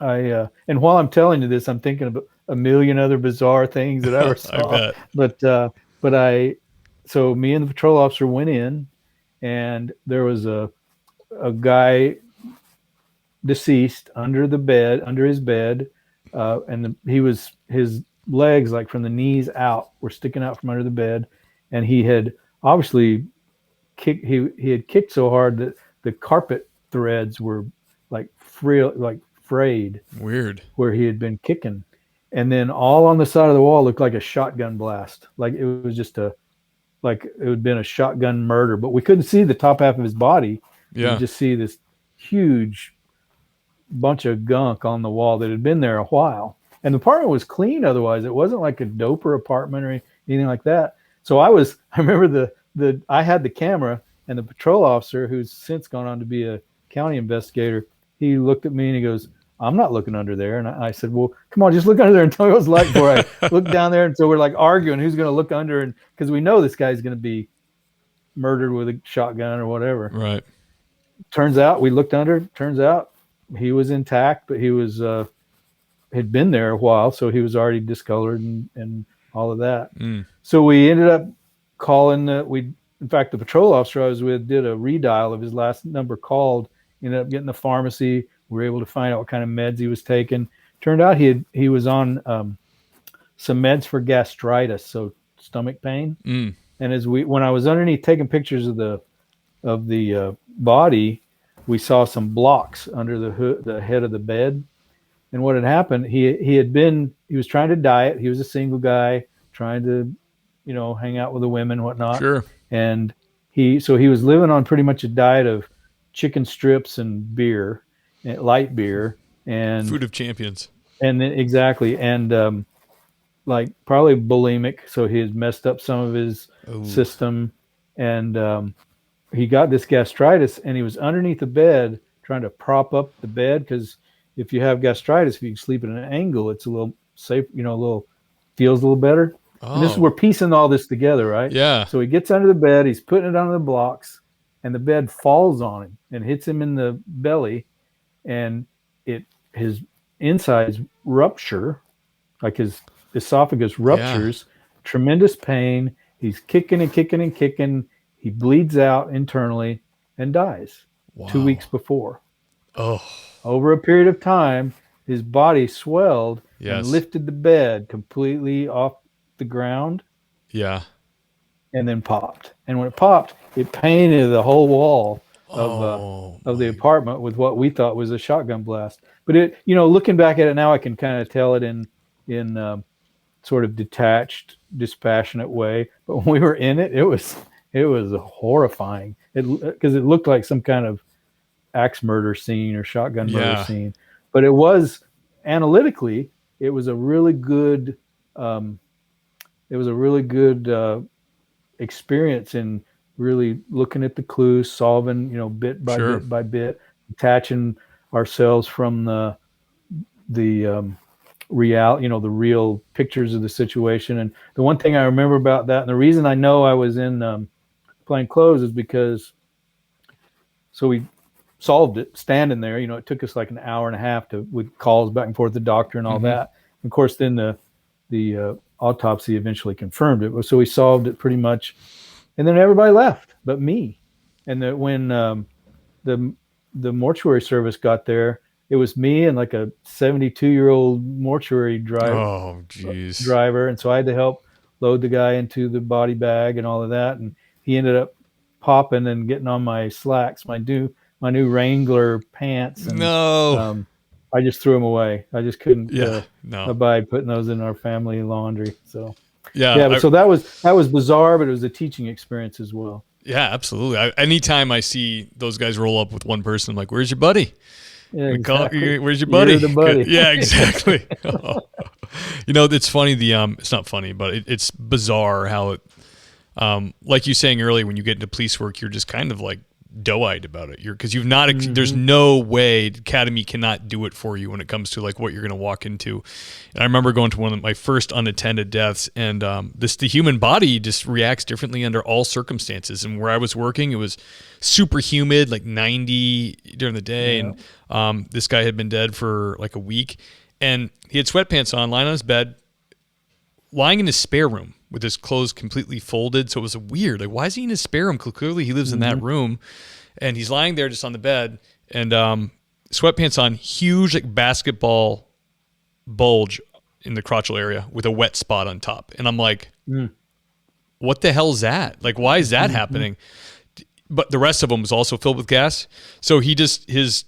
while I'm telling you this, I'm thinking of a million other bizarre things that I ever saw. So me and the patrol officer went in, and there was a guy deceased under his bed, and his legs, like from the knees out, were sticking out from under the bed, and he had obviously kicked. He had kicked so hard that the carpet threads were like frayed. Weird. Where he had been kicking, and then all on the side of the wall looked like a shotgun blast. Like it was just it had been a shotgun murder, but we couldn't see the top half of his body. Yeah. You could just see this huge bunch of gunk on the wall that had been there a while. And the apartment was clean otherwise. It wasn't like a doper apartment or anything like that. So I remember I had the camera, and the patrol officer, who's since gone on to be a county investigator, he looked at me and he goes, "I'm not looking under there." And I said, "Well, come on, just look under there and tell me what it's like before I look down there." And so we're like arguing who's going to look under, and because we know this guy's going to be murdered with a shotgun or whatever. Right. Turns out we looked under. Turns out he was intact, but he was had been there a while, so he was already discolored and all of that. So we ended up calling. In fact, the patrol officer I was with did a redial of his last number called. Ended up getting the pharmacy. We were able to find out what kind of meds he was taking. Turned out he was on some meds for gastritis, so stomach pain. And when I was underneath taking pictures of the body, we saw some blocks under the head of the bed. And what had happened, he was trying to diet. He was a single guy trying to, hang out with the women and whatnot. Sure. And he was living on pretty much a diet of chicken strips and beer, light beer, and food of champions. And then, exactly. And like probably bulimic. So he had messed up some of his system, and he got this gastritis, and he was underneath the bed trying to prop up the bed, because if you have gastritis, if you sleep at an angle, it's a little safe, feels a little better. And we're piecing all this together, right? Yeah. So he gets under the bed, he's putting it under the blocks, and the bed falls on him and hits him in the belly, and his insides rupture, like his esophagus ruptures, tremendous pain. He's kicking and kicking and kicking. He bleeds out internally and dies 2 weeks before. Over a period of time, his body swelled and lifted the bed completely off the ground. Yeah. And then popped. And when it popped, it painted the whole wall of Oh, of the apartment with what we thought was a shotgun blast. But it, looking back at it now, I can kind of tell it in sort of detached, dispassionate way. But when we were in it, it was horrifying. Because it looked like some kind of axe murder scene or shotgun murder yeah, scene. But it was analytically, it was a really good. It was a really good experience in really looking at the clues, solving, bit by sure. bit by bit, detaching ourselves from the the real pictures of the situation. And the one thing I remember about that, and the reason I know I was in plain clothes, is because we solved it standing there. It took us like an hour and a half with calls back and forth to the doctor and all Mm-hmm. that. And of course, then the autopsy eventually confirmed it. So we solved it pretty much, and then everybody left but me. And when the mortuary service got there, it was me and like a 72-year-old mortuary Oh, geez. driver, and so I had to help load the guy into the body bag and all of that. And he ended up popping and getting on my slacks, my new Wrangler pants, and No. um, I just threw them away. I just couldn't Yeah. No. abide putting those in our family laundry. So Yeah. yeah, but so that was bizarre, but it was a teaching experience as well. Yeah, absolutely. Anytime I see those guys roll up with one person, I'm like, "Where's your buddy? Yeah, exactly. Where's your buddy?" You're the buddy. Yeah, exactly. It's funny. It's not funny, but it's bizarre how it, like you saying earlier, when you get into police work, you're just kind of like doe-eyed about it. Because you've not. There's no way Academy cannot do it for you when it comes to like what you're going to walk into. And I remember going to one of my first unattended deaths, and the human body just reacts differently under all circumstances. And where I was working, it was super humid, like 90 during the day, and this guy had been dead for like a week, and he had sweatpants on, lying on his bed, lying in his spare room with his clothes completely folded. So it was weird. Like, why is he in his spare room? Clearly he lives in that room, and he's lying there just on the bed, and sweatpants on, huge like basketball bulge in the crotchal area with a wet spot on top. And I'm like, what the hell is that? Like, why is that happening? But the rest of him was also filled with gas. So his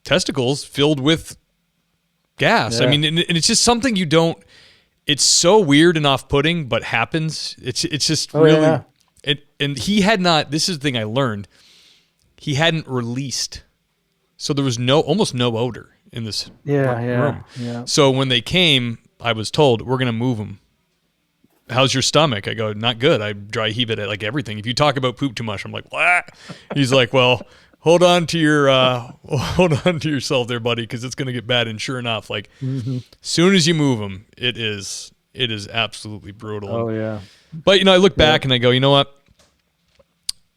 testicles filled with gas. Yeah. I mean, and it's just something you don't, it's so weird and off-putting, but happens. It's just really, yeah. And he had not, this is the thing I learned, he hadn't released. So there was almost no odor in this room. Yeah. So when they came, I was told, we're going to move him. How's your stomach? I go, not good. I dry heave it at like everything. If you talk about poop too much, I'm like, what? He's like, well, hold on to yourself there, buddy, because it's going to get bad. And sure enough, like soon as you move him, it is absolutely brutal. Oh yeah. But I look back and I go, you know what?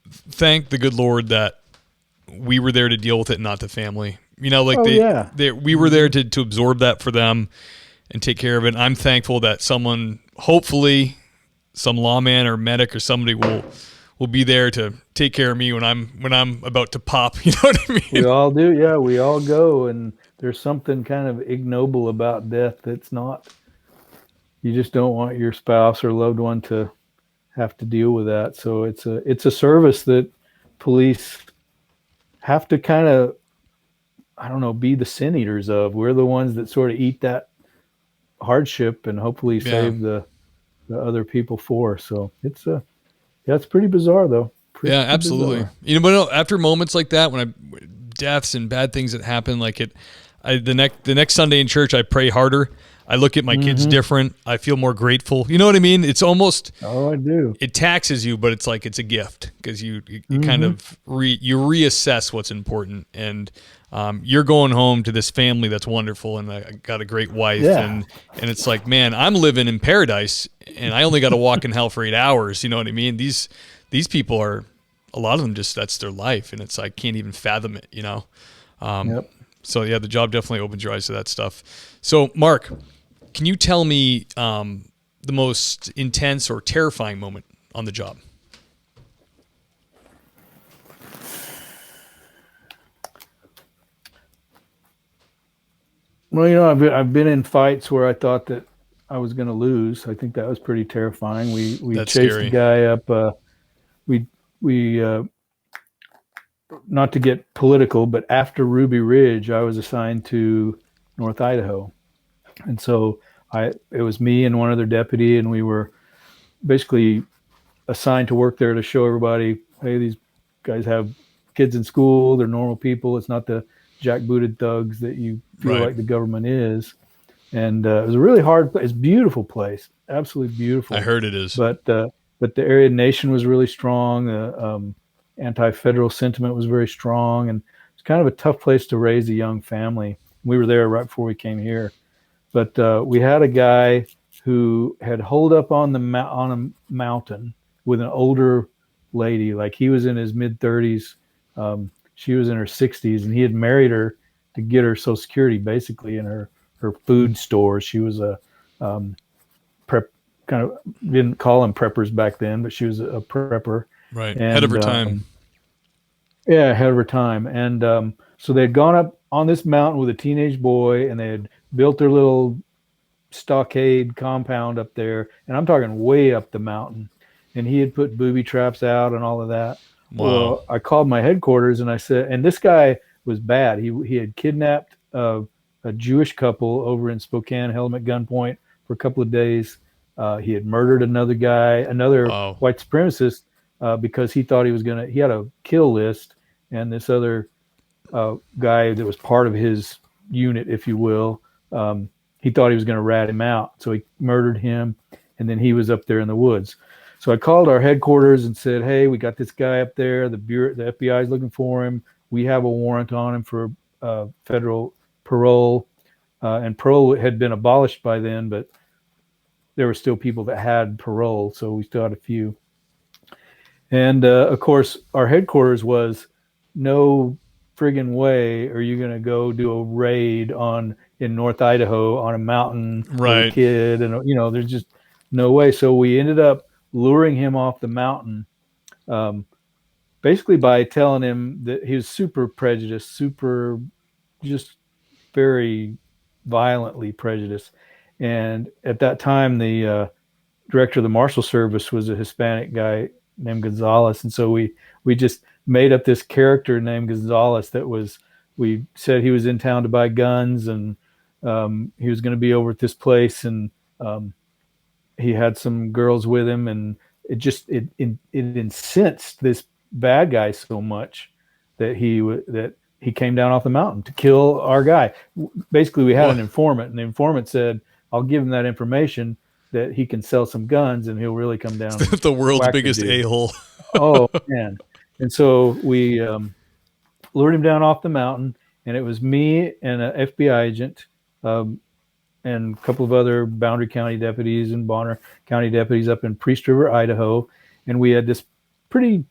Thank the good Lord that we were there to deal with it, and not the family. We were there to absorb that for them and take care of it. I'm thankful that someone, hopefully some lawman or medic or somebody will be there to take care of me when I'm about to pop. You know what I mean? We all do. Yeah, we all go, and there's something kind of ignoble about death that's not. You just don't want your spouse or loved one to have to deal with that. So it's a service that police have to kind of, I don't know, be the sin eaters of. We're the ones that sort of eat that hardship and hopefully save the other people for. So it's pretty bizarre though. Yeah, absolutely. Bizarre. But after moments like that, deaths and bad things that happen, like the next Sunday in church, I pray harder. I look at my kids different. I feel more grateful. You know what I mean? It's almost. Oh, I do. It taxes you, but it's like it's a gift because you kind of you reassess what's important, and you're going home to this family that's wonderful, and I got a great wife, and it's like, man, I'm living in paradise, and I only got to walk in hell for 8 hours. You know what I mean? These people are, a lot of them just, that's their life, and it's, I can't even fathom it. So yeah, the job definitely opens your eyes to that stuff. So Mark, can you tell me the most intense or terrifying moment on the job? Well, I've been in fights where I thought that I was going to lose. I think that was pretty terrifying. We That's chased scary. the guy up. We not to get political, but after Ruby Ridge, I was assigned to North Idaho. And so it was me and one other deputy, and we were basically assigned to work there to show everybody, hey, these guys have kids in school, they're normal people. It's not the jackbooted thugs that you feel like the government is. And it was a really hard place. It's a beautiful place, absolutely beautiful. I heard it is. But the Aryan Nation was really strong. The anti-federal sentiment was very strong, and it's kind of a tough place to raise a young family. We were there right before we came here, but we had a guy who had holed up on a mountain with an older lady. Like, he was in his mid-30s, she was in her 60s, and he had married her to get her Social Security, basically, in her food store. She was a prep, kind of, didn't call them preppers back then, but she was a prepper. Right. And, ahead of her time. Yeah, ahead of her time. And so they had gone up on this mountain with a teenage boy, and they had built their little stockade compound up there. And I'm talking way up the mountain. And he had put booby traps out and all of that. Wow. Well, I called my headquarters and I said, and this guy was bad. He had kidnapped a Jewish couple over in Spokane, held them at gunpoint for a couple of days. He had murdered another guy, another white supremacist, because he thought he had a kill list, and this other guy that was part of his unit, if you will, he thought he was going to rat him out. So he murdered him, and then he was up there in the woods. So I called our headquarters and said, hey, we got this guy up there. The FBI is looking for him. We have a warrant on him for federal parole. And parole had been abolished by then, but there were still people that had parole, so we still had a few. And of course, our headquarters was, no friggin' way are you going to go do a raid in North Idaho on a mountain with a kid, and there's just no way. So we ended up luring him off the mountain, basically by telling him that he was super prejudiced, just very violently prejudiced. And at that time, the director of the Marshal Service was a Hispanic guy named Gonzalez. And so we just made up this character named Gonzalez we said he was in town to buy guns, and he was going to be over at this place, and he had some girls with him, and it incensed this bad guy so much that he came down off the mountain to kill our guy. Basically, we had an informant, and the informant said, I'll give him that information that he can sell some guns, and he'll really come down. The world's biggest a-hole. Oh, man. And so we lured him down off the mountain, and it was me and an FBI agent, and a couple of other Boundary County deputies and Bonner County deputies up in Priest River, Idaho. And we had this pretty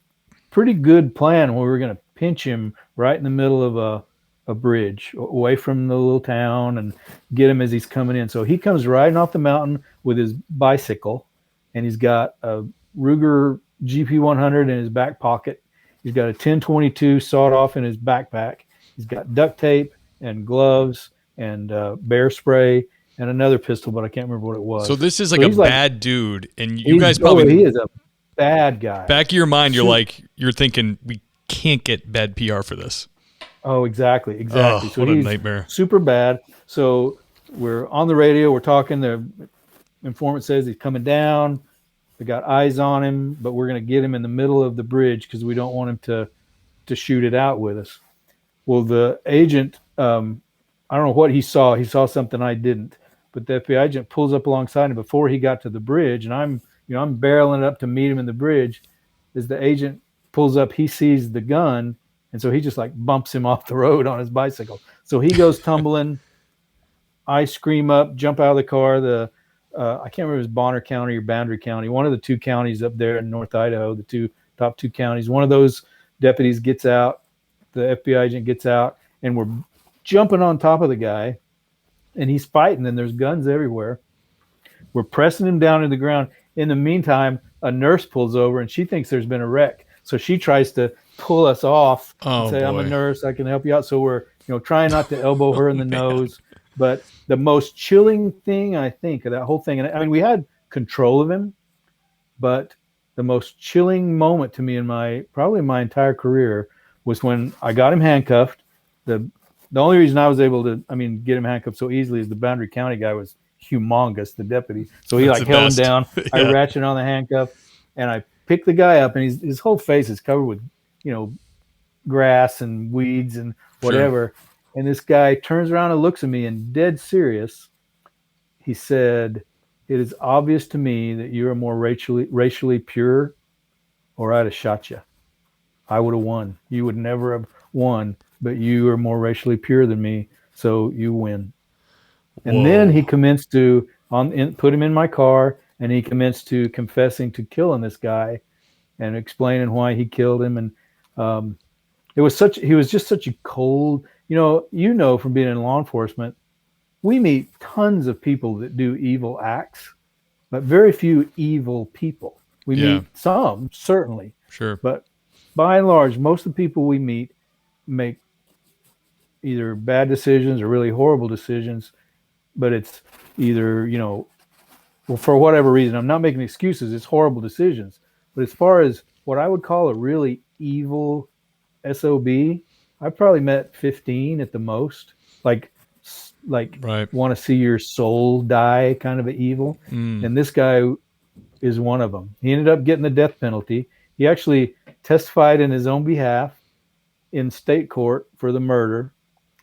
good plan where we were going to pinch him right in the middle of a bridge away from the little town and get him as he's coming in. So he comes riding off the mountain with his bicycle, and he's got a Ruger GP100 in his back pocket. He's got a 1022 sawed off in his backpack. He's got duct tape and gloves and bear spray and another pistol, but I can't remember what it was. So this is like a bad dude, and you guys he is a bad guy. Back of your mind, you're thinking, we can't get bad PR for this. Oh, exactly. Oh, so what a he's nightmare. Super bad. So we're on the radio, we're talking. The informant says he's coming down. We got eyes on him, but we're going to get him in the middle of the bridge because we don't want him to shoot it out with us. Well, the agent, I don't know what he saw. He saw something I didn't. But the FBI agent pulls up alongside him before he got to the bridge, and I'm barreling up to meet him in the bridge. As the agent pulls up, he sees the gun, and so he just like bumps him off the road on his bicycle. So he goes tumbling. I scream up, jump out of the car. I can't remember if it was Bonner County or Boundary County, one of the two counties up there in North Idaho, the top two counties. One of those deputies gets out, the FBI agent gets out, and we're jumping on top of the guy, and he's fighting, and there's guns everywhere. We're pressing him down to the ground. In the meantime, a nurse pulls over, and she thinks there's been a wreck. So she tries to pull us off and say, I'm a nurse, I can help you out. So we're trying not to elbow her in the nose. But the most chilling thing, I think, of that whole thing, and I mean, we had control of him, but the most chilling moment to me in my entire career was when I got him handcuffed. The only reason I was able to, get him handcuffed so easily is the Boundary County guy was humongous, the deputy. So he That's like the held best. him down. Yeah. I ratcheted on the handcuff, and I picked the guy up, and his whole face is covered with, grass and weeds and whatever. Sure. And this guy turns around and looks at me, and dead serious, he said, "It is obvious to me that you are more racially pure, or I'd have shot you. I would have won. You would never have won, but you are more racially pure than me, so you win." And then he commenced to put him in my car, and he commenced to confessing to killing this guy and explaining why he killed him. And he was just such a cold, from being in law enforcement, we meet tons of people that do evil acts, but very few evil people. We meet some, certainly. Sure. But by and large, most of the people we meet make either bad decisions or really horrible decisions, but it's either, for whatever reason, I'm not making excuses, it's horrible decisions. But as far as what I would call a really evil SOB, I probably met 15 at the most, like right. Want to see your soul die kind of an evil. And this guy is one of them. He ended up getting the death penalty. He actually testified in his own behalf in state court for the murder.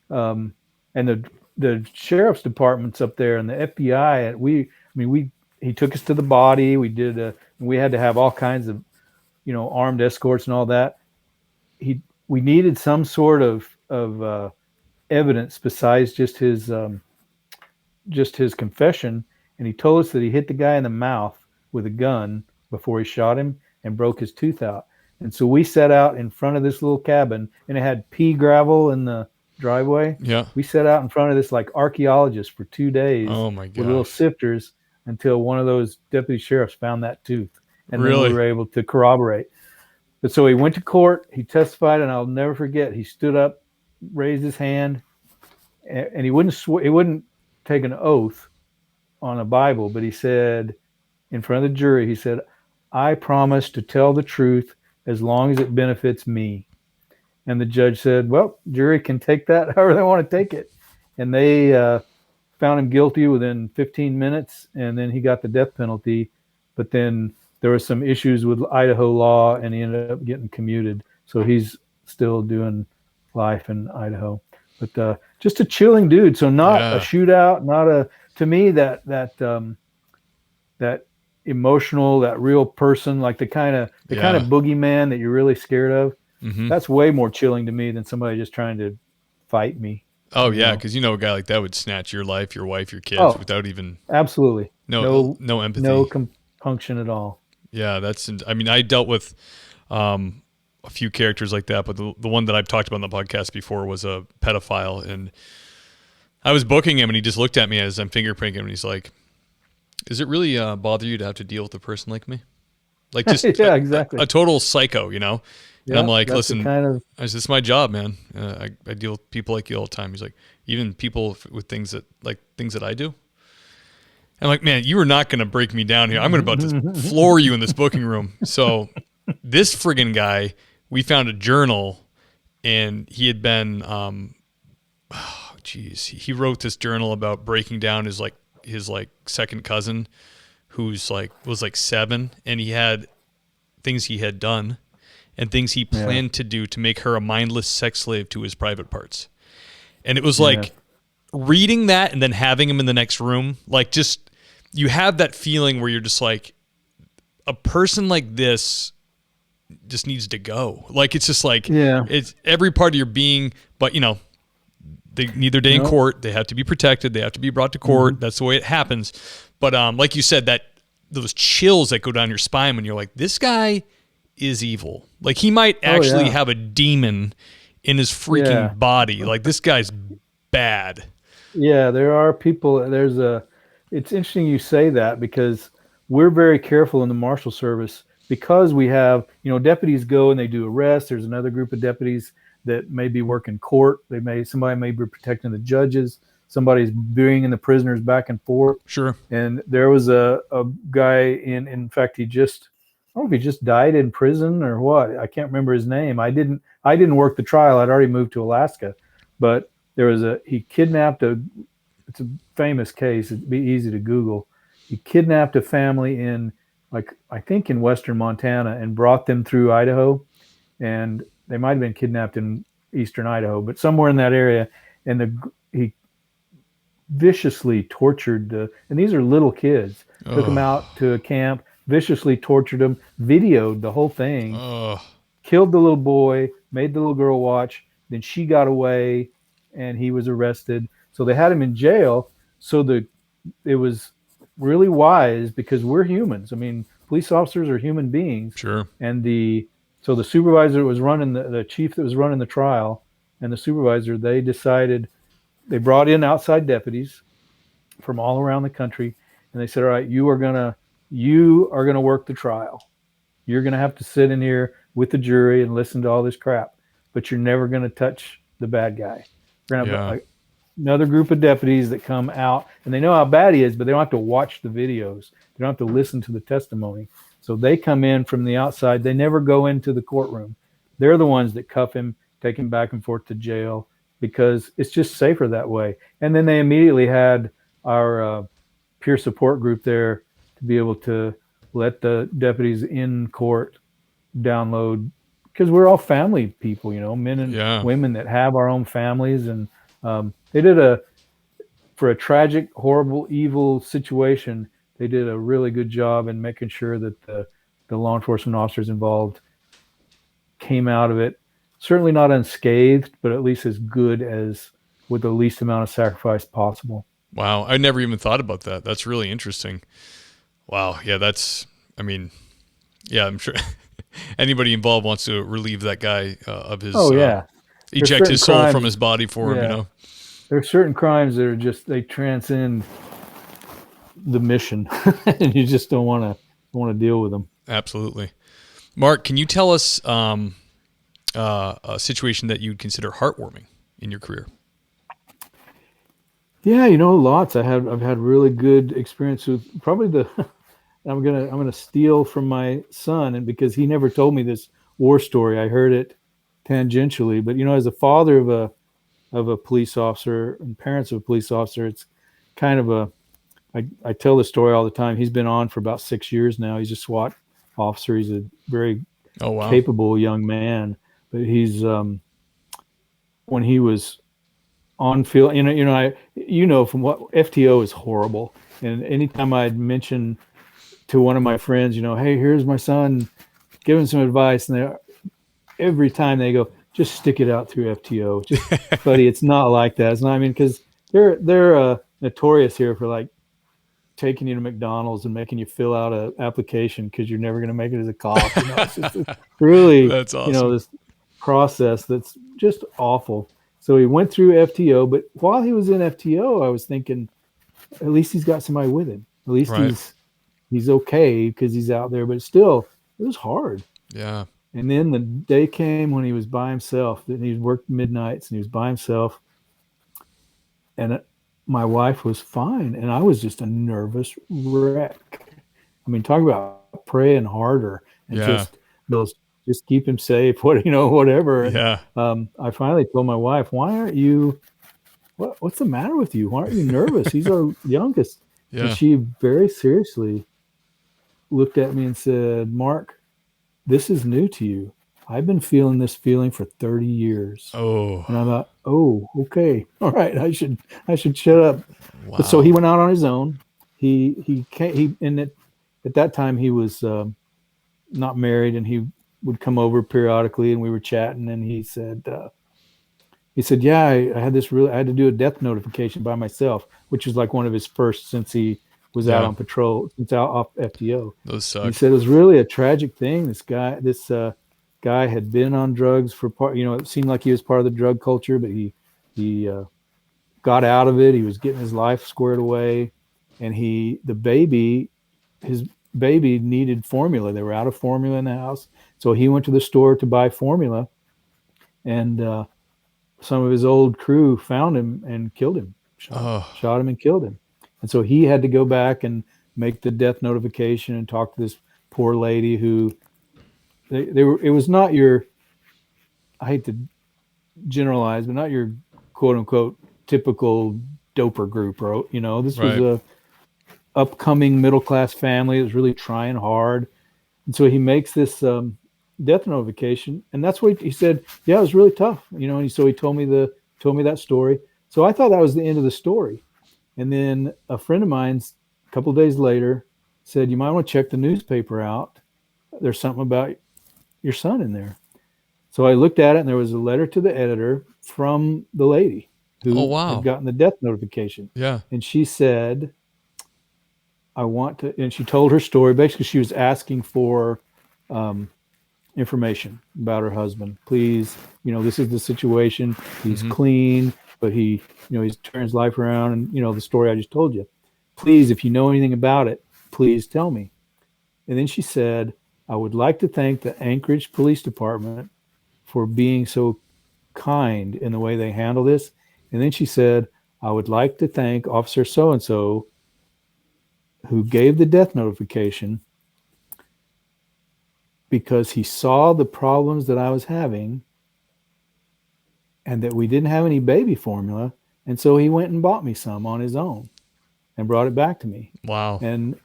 And the sheriff's department's up there, and the FBI, he took us to the body. We had to have all kinds of, armed escorts and all that. We needed some sort of evidence besides just his confession, and he told us that he hit the guy in the mouth with a gun before he shot him and broke his tooth out. And so we set out in front of this little cabin, and it had pea gravel in the driveway. Yeah. We set out in front of this like archaeologists for 2 days. Oh my gosh. With little sifters until one of those deputy sheriffs found that tooth. And really? Then we were able to corroborate. But so he went to court, he testified, and I'll never forget, he stood up, raised his hand, and he wouldn't take an oath on a Bible, but he said in front of the jury, he said, "I promise to tell the truth as long as it benefits me." And the judge said, "Well, jury can take that however they want to take it." And they found him guilty within 15 minutes, and then he got the death penalty. But then there were some issues with Idaho law, and he ended up getting commuted. So he's still doing life in Idaho. But just a chilling dude. So not a shootout, to me, that emotional, that real person, like the kind of boogeyman that you're really scared of. Mm-hmm. That's way more chilling to me than somebody just trying to fight me. Oh yeah, because a guy like that would snatch your life, your wife, your kids without even absolutely no empathy, no compunction at all. Yeah, I dealt with a few characters like that, but the one that I've talked about on the podcast before was a pedophile, and I was booking him, and he just looked at me as I'm fingerprinting him, and he's like, "Is it really bother you to have to deal with a person like me?" Like just yeah, exactly. A total psycho, And I'm like, "Listen, this is my job, man. I deal with people like you all the time." He's like, "Even people with things that I do?" I'm like, "Man, you are not going to break me down here. I'm about to floor you in this booking room." So this friggin' guy, we found a journal, and he had been, he wrote this journal about breaking down his second cousin, who's was 7, and he had things he had done and things he planned to do to make her a mindless sex slave to his private parts. And it was reading that and then having him in the next room, just, you have that feeling where you're just like, a person like this just needs to go. It's just it's every part of your being, but they need their day in court. They have to be protected. They have to be brought to court. Mm-hmm. That's the way it happens. But like you said, those chills that go down your spine when you're like, this guy is evil. He might actually have a demon in his freaking body. This guy's bad. Yeah, there are people. It's interesting you say that, because we're very careful in the Marshal Service, because we have, deputies go and they do arrests. There's another group of deputies that may be working court. Somebody may be protecting the judges. Somebody's bringing the prisoners back and forth. Sure. And there was a guy in fact, he just don't know if he just died in prison or what. I can't remember his name. I didn't work the trial. I'd already moved to Alaska, but he kidnapped it's a famous case. It'd be easy to Google. He kidnapped a family in, like, I think in western Montana, and brought them through Idaho. And they might have been kidnapped in eastern Idaho, but somewhere in that area. And he viciously tortured and these are little kids. Took them out to a camp, viciously tortured them, videoed the whole thing, killed the little boy, made the little girl watch. Then she got away, and he was arrested. So they had him in jail. So it was really wise, because we're humans. I mean, police officers are human beings. Sure. And so the supervisor that was running the chief that was running the trial, and the supervisor, they brought in outside deputies from all around the country, and they said, all right, you are gonna work the trial. You're gonna have to sit in here with the jury and listen to all this crap, but you're never gonna touch the bad guy. We're gonna have another group of deputies that come out, and they know how bad he is, but they don't have to watch the videos. They don't have to listen to the testimony. So they come in from the outside. They never go into the courtroom. They're the ones that cuff him, take him back and forth to jail, because it's just safer that way. And then they immediately had our peer support group there to be able to let the deputies in court download, because we're all family people, men and women that have our own families. And they did for a tragic, horrible, evil situation, they did a really good job in making sure that the law enforcement officers involved came out of it, certainly not unscathed, but at least as good as, with the least amount of sacrifice possible. Wow. I never even thought about that. That's really interesting. Wow. Yeah, I'm sure anybody involved wants to relieve that guy of his, eject his soul from his body for him, There are certain crimes that are they transcend the mission, and you just don't want to deal with them. Absolutely. Marc, can you tell us a situation that you'd consider heartwarming in your career? Yeah, lots. I've had really good experience with probably I'm gonna steal from my son, and because he never told me this war story, I heard it tangentially. But as a father of a police officer and parents of a police officer, it's kind of I tell the story all the time. He's been on for about 6 years now. He's a SWAT officer. He's a very capable young man. But he's when he was on field, from what FTO is horrible. And anytime I'd mention to one of my friends, hey, here's my son, give him some advice, and every time they go, just stick it out through FTO. Just, buddy, it's not like that. It's not. I mean, because they're notorious here for like taking you to McDonald's and making you fill out an application because you're never going to make it as a cop. It's really, that's awesome. This process that's just awful. So he went through FTO, but while he was in FTO, I was thinking, at least he's got somebody with him. At least he's okay because he's out there. But still, it was hard. Yeah. And then the day came when he was by himself. That he worked midnights and he was by himself. And my wife was fine, and I was just a nervous wreck. I mean, talk about praying harder and just keep him safe. Whatever. Yeah. I finally told my wife, "Why aren't you? What's the matter with you? Why aren't you nervous? He's our youngest." Yeah. And she very seriously looked at me and said, "Marc, this is new to you. I've been feeling this feeling for 30 years. Oh. And I thought, oh, okay. All right. I should shut up. Wow. But so he went out on his own. At that time he was not married, and he would come over periodically, and we were chatting, and he said, yeah, I had to do a death notification by myself, which was like one of his first since he was out on patrol, since out off FTO. Those suck. He said it was really a tragic thing. This guy had been on drugs for part, it seemed like he was part of the drug culture, but he got out of it. He was getting his life squared away, and his baby needed formula. They were out of formula in the house. So he went to the store to buy formula, and some of his old crew found him and killed him, shot him and killed him. And so he had to go back and make the death notification and talk to this poor lady who they were. It was not your. I hate to generalize, but not your quote unquote typical doper group, or this was Right. a upcoming middle class family that was really trying hard, and so he makes this death notification, and that's what he said. Yeah, it was really tough, And so he told me that story. So I thought that was the end of the story, and then a friend of mine, a couple of days later, said, "You might want to check the newspaper out. There's something about your son in there." So I looked at it, and there was a letter to the editor from the lady Oh, who wow. had gotten the death notification. Yeah. And she said, "I want to," and she told her story. Basically, she was asking for information about her husband. Please, this is the situation. He's clean, but he's turned his life around, and the story I just told you. Please, if you know anything about it, please tell me. And then she said, "I would like to thank the Anchorage Police Department for being so kind in the way they handle this." And then she said, "I would like to thank Officer so-and-so who gave the death notification because he saw the problems that I was having and that we didn't have any baby formula. And so he went and bought me some on his own and brought it back to me." Wow. And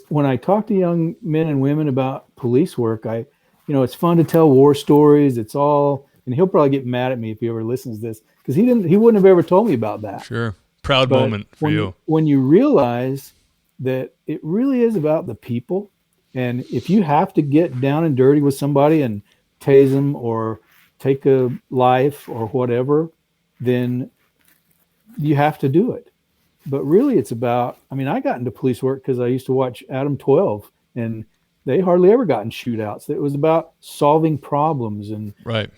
when I talk to young men and women about police work, it's fun to tell war stories. It's all, and he'll probably get mad at me if he ever listens to this, because he wouldn't have ever told me about that. Sure. Proud But moment for you. when you realize that it really is about the people, and if you have to get down and dirty with somebody and tase them or take a life or whatever, then you have to do it. But really, it's about, I got into police work because I used to watch Adam 12, and they hardly ever got in shootouts. It was about solving problems and Right.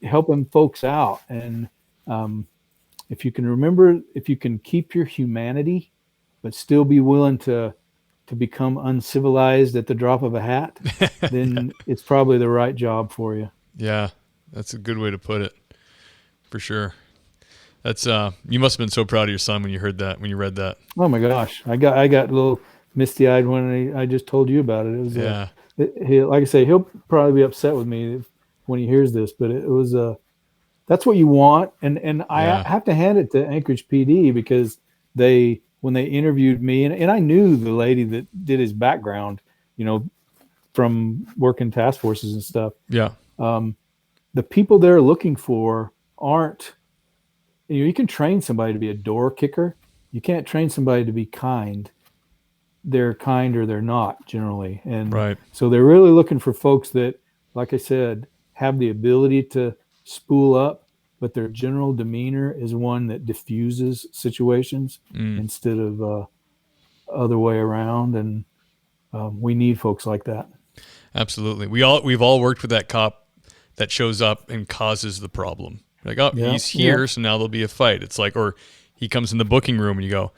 helping folks out. And if you can keep your humanity, but still be willing to become uncivilized at the drop of a hat, then it's probably the right job for you. Yeah. That's a good way to put it. For sure. That's you must have been so proud of your son when you read that. Oh my gosh, I got a little misty eyed when I just told you about it. It was Yeah. like I say, he'll probably be upset with me when he hears this, but it was that's what you want, and I have to hand it to Anchorage PD, because when they interviewed me, and I knew the lady that did his background, from working task forces and stuff. Yeah. The people they're looking for aren't. You can train somebody to be a door kicker. You can't train somebody to be kind. They're kind or they're not, generally. And Right. so they're really looking for folks that, like I said, have the ability to spool up, but their general demeanor is one that diffuses situations instead of other way around. And we need folks like that. Absolutely. We've all worked with that cop that shows up and causes the problem. Like, oh, he's here, so now there'll be a fight. It's like, or he comes in the booking room and you go,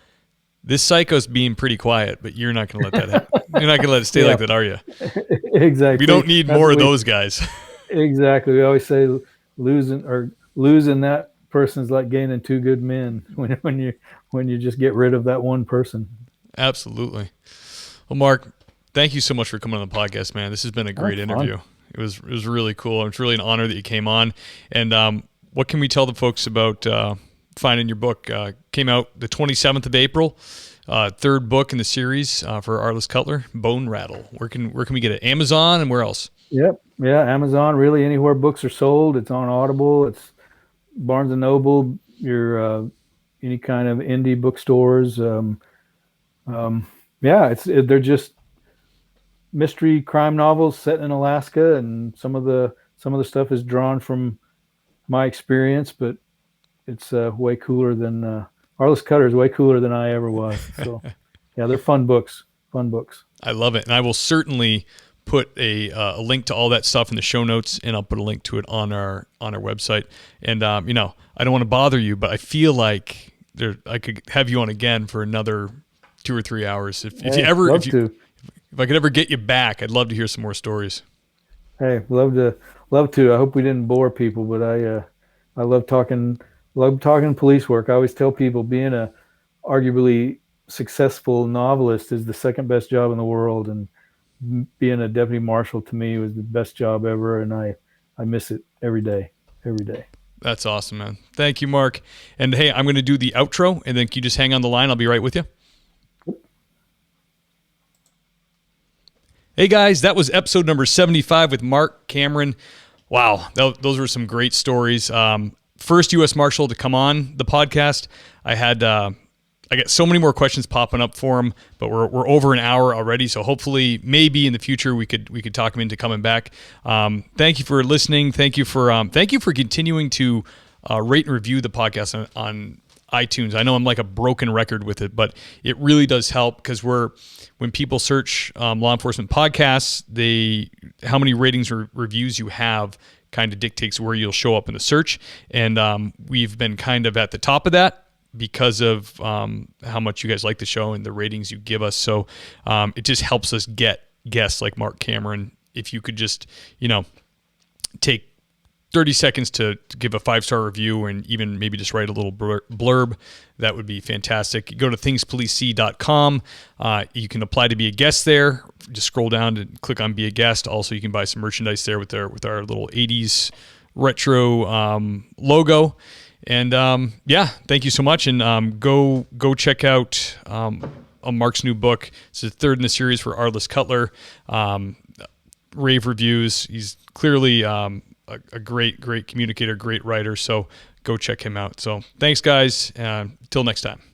this psycho's being pretty quiet, but you're not going to let that happen. You're not going to let it stay like that, are you? Exactly. We don't need more of those guys. Exactly. We always say losing that person is like gaining two good men when you just get rid of that one person. Absolutely. Well, Mark, thank you so much for coming on the podcast, man. This has been a great interview. It was really cool. It's really an honor that you came on. And what can we tell the folks about finding your book? Came out the 27th of April. Third book in the series for Arliss Cutler, Bone Rattle. Where can we get it? Amazon and where else? Yep. Yeah, Amazon. Really, anywhere books are sold. It's on Audible. It's Barnes and Noble. Your any kind of indie bookstores. They're just mystery crime novels set in Alaska, and some of the stuff is drawn from my experience, but it's way cooler than Arliss Cutler is way cooler than I ever was. So yeah, they're fun books. I love it. And I will certainly put a link to all that stuff in the show notes, and I'll put a link to it on our website. And I don't want to bother you, but I feel like I could have you on again for another 2 or 3 hours. If I could ever get you back, I'd love to hear some more stories. Hey, love to. I hope we didn't bore people, but I love talking police work. I always tell people being a arguably successful novelist is the second best job in the world, and being a deputy marshal to me was the best job ever, and I miss it every day, every day. That's awesome, man. Thank you, Mark. And hey, I'm going to do the outro, and then can you just hang on the line? I'll be right with you. Hey guys, that was episode number 75 with Mark Cameron. Wow, those were some great stories. First U.S. Marshal to come on the podcast. I got so many more questions popping up for him, but we're over an hour already. So hopefully, maybe in the future, we could talk him into coming back. Thank you for listening. Thank you for continuing to rate and review the podcast on iTunes. I know I'm like a broken record with it, but it really does help because when people search law enforcement podcasts, how many ratings or reviews you have kind of dictates where you'll show up in the search. And we've been kind of at the top of that because of how much you guys like the show and the ratings you give us. So it just helps us get guests like Mark Cameron. If you could just, take 30 seconds to give a 5-star review and even maybe just write a little blurb, that would be fantastic. Go to thingspolicec.com. You can apply to be a guest there. Just scroll down and click on Be a Guest. Also, you can buy some merchandise there with our little 80s retro logo. And thank you so much. And go check out Mark's new book. It's the third in the series for Arliss Cutler. Rave reviews. He's clearly a great communicator, great writer. So go check him out. So thanks, guys. Till next time.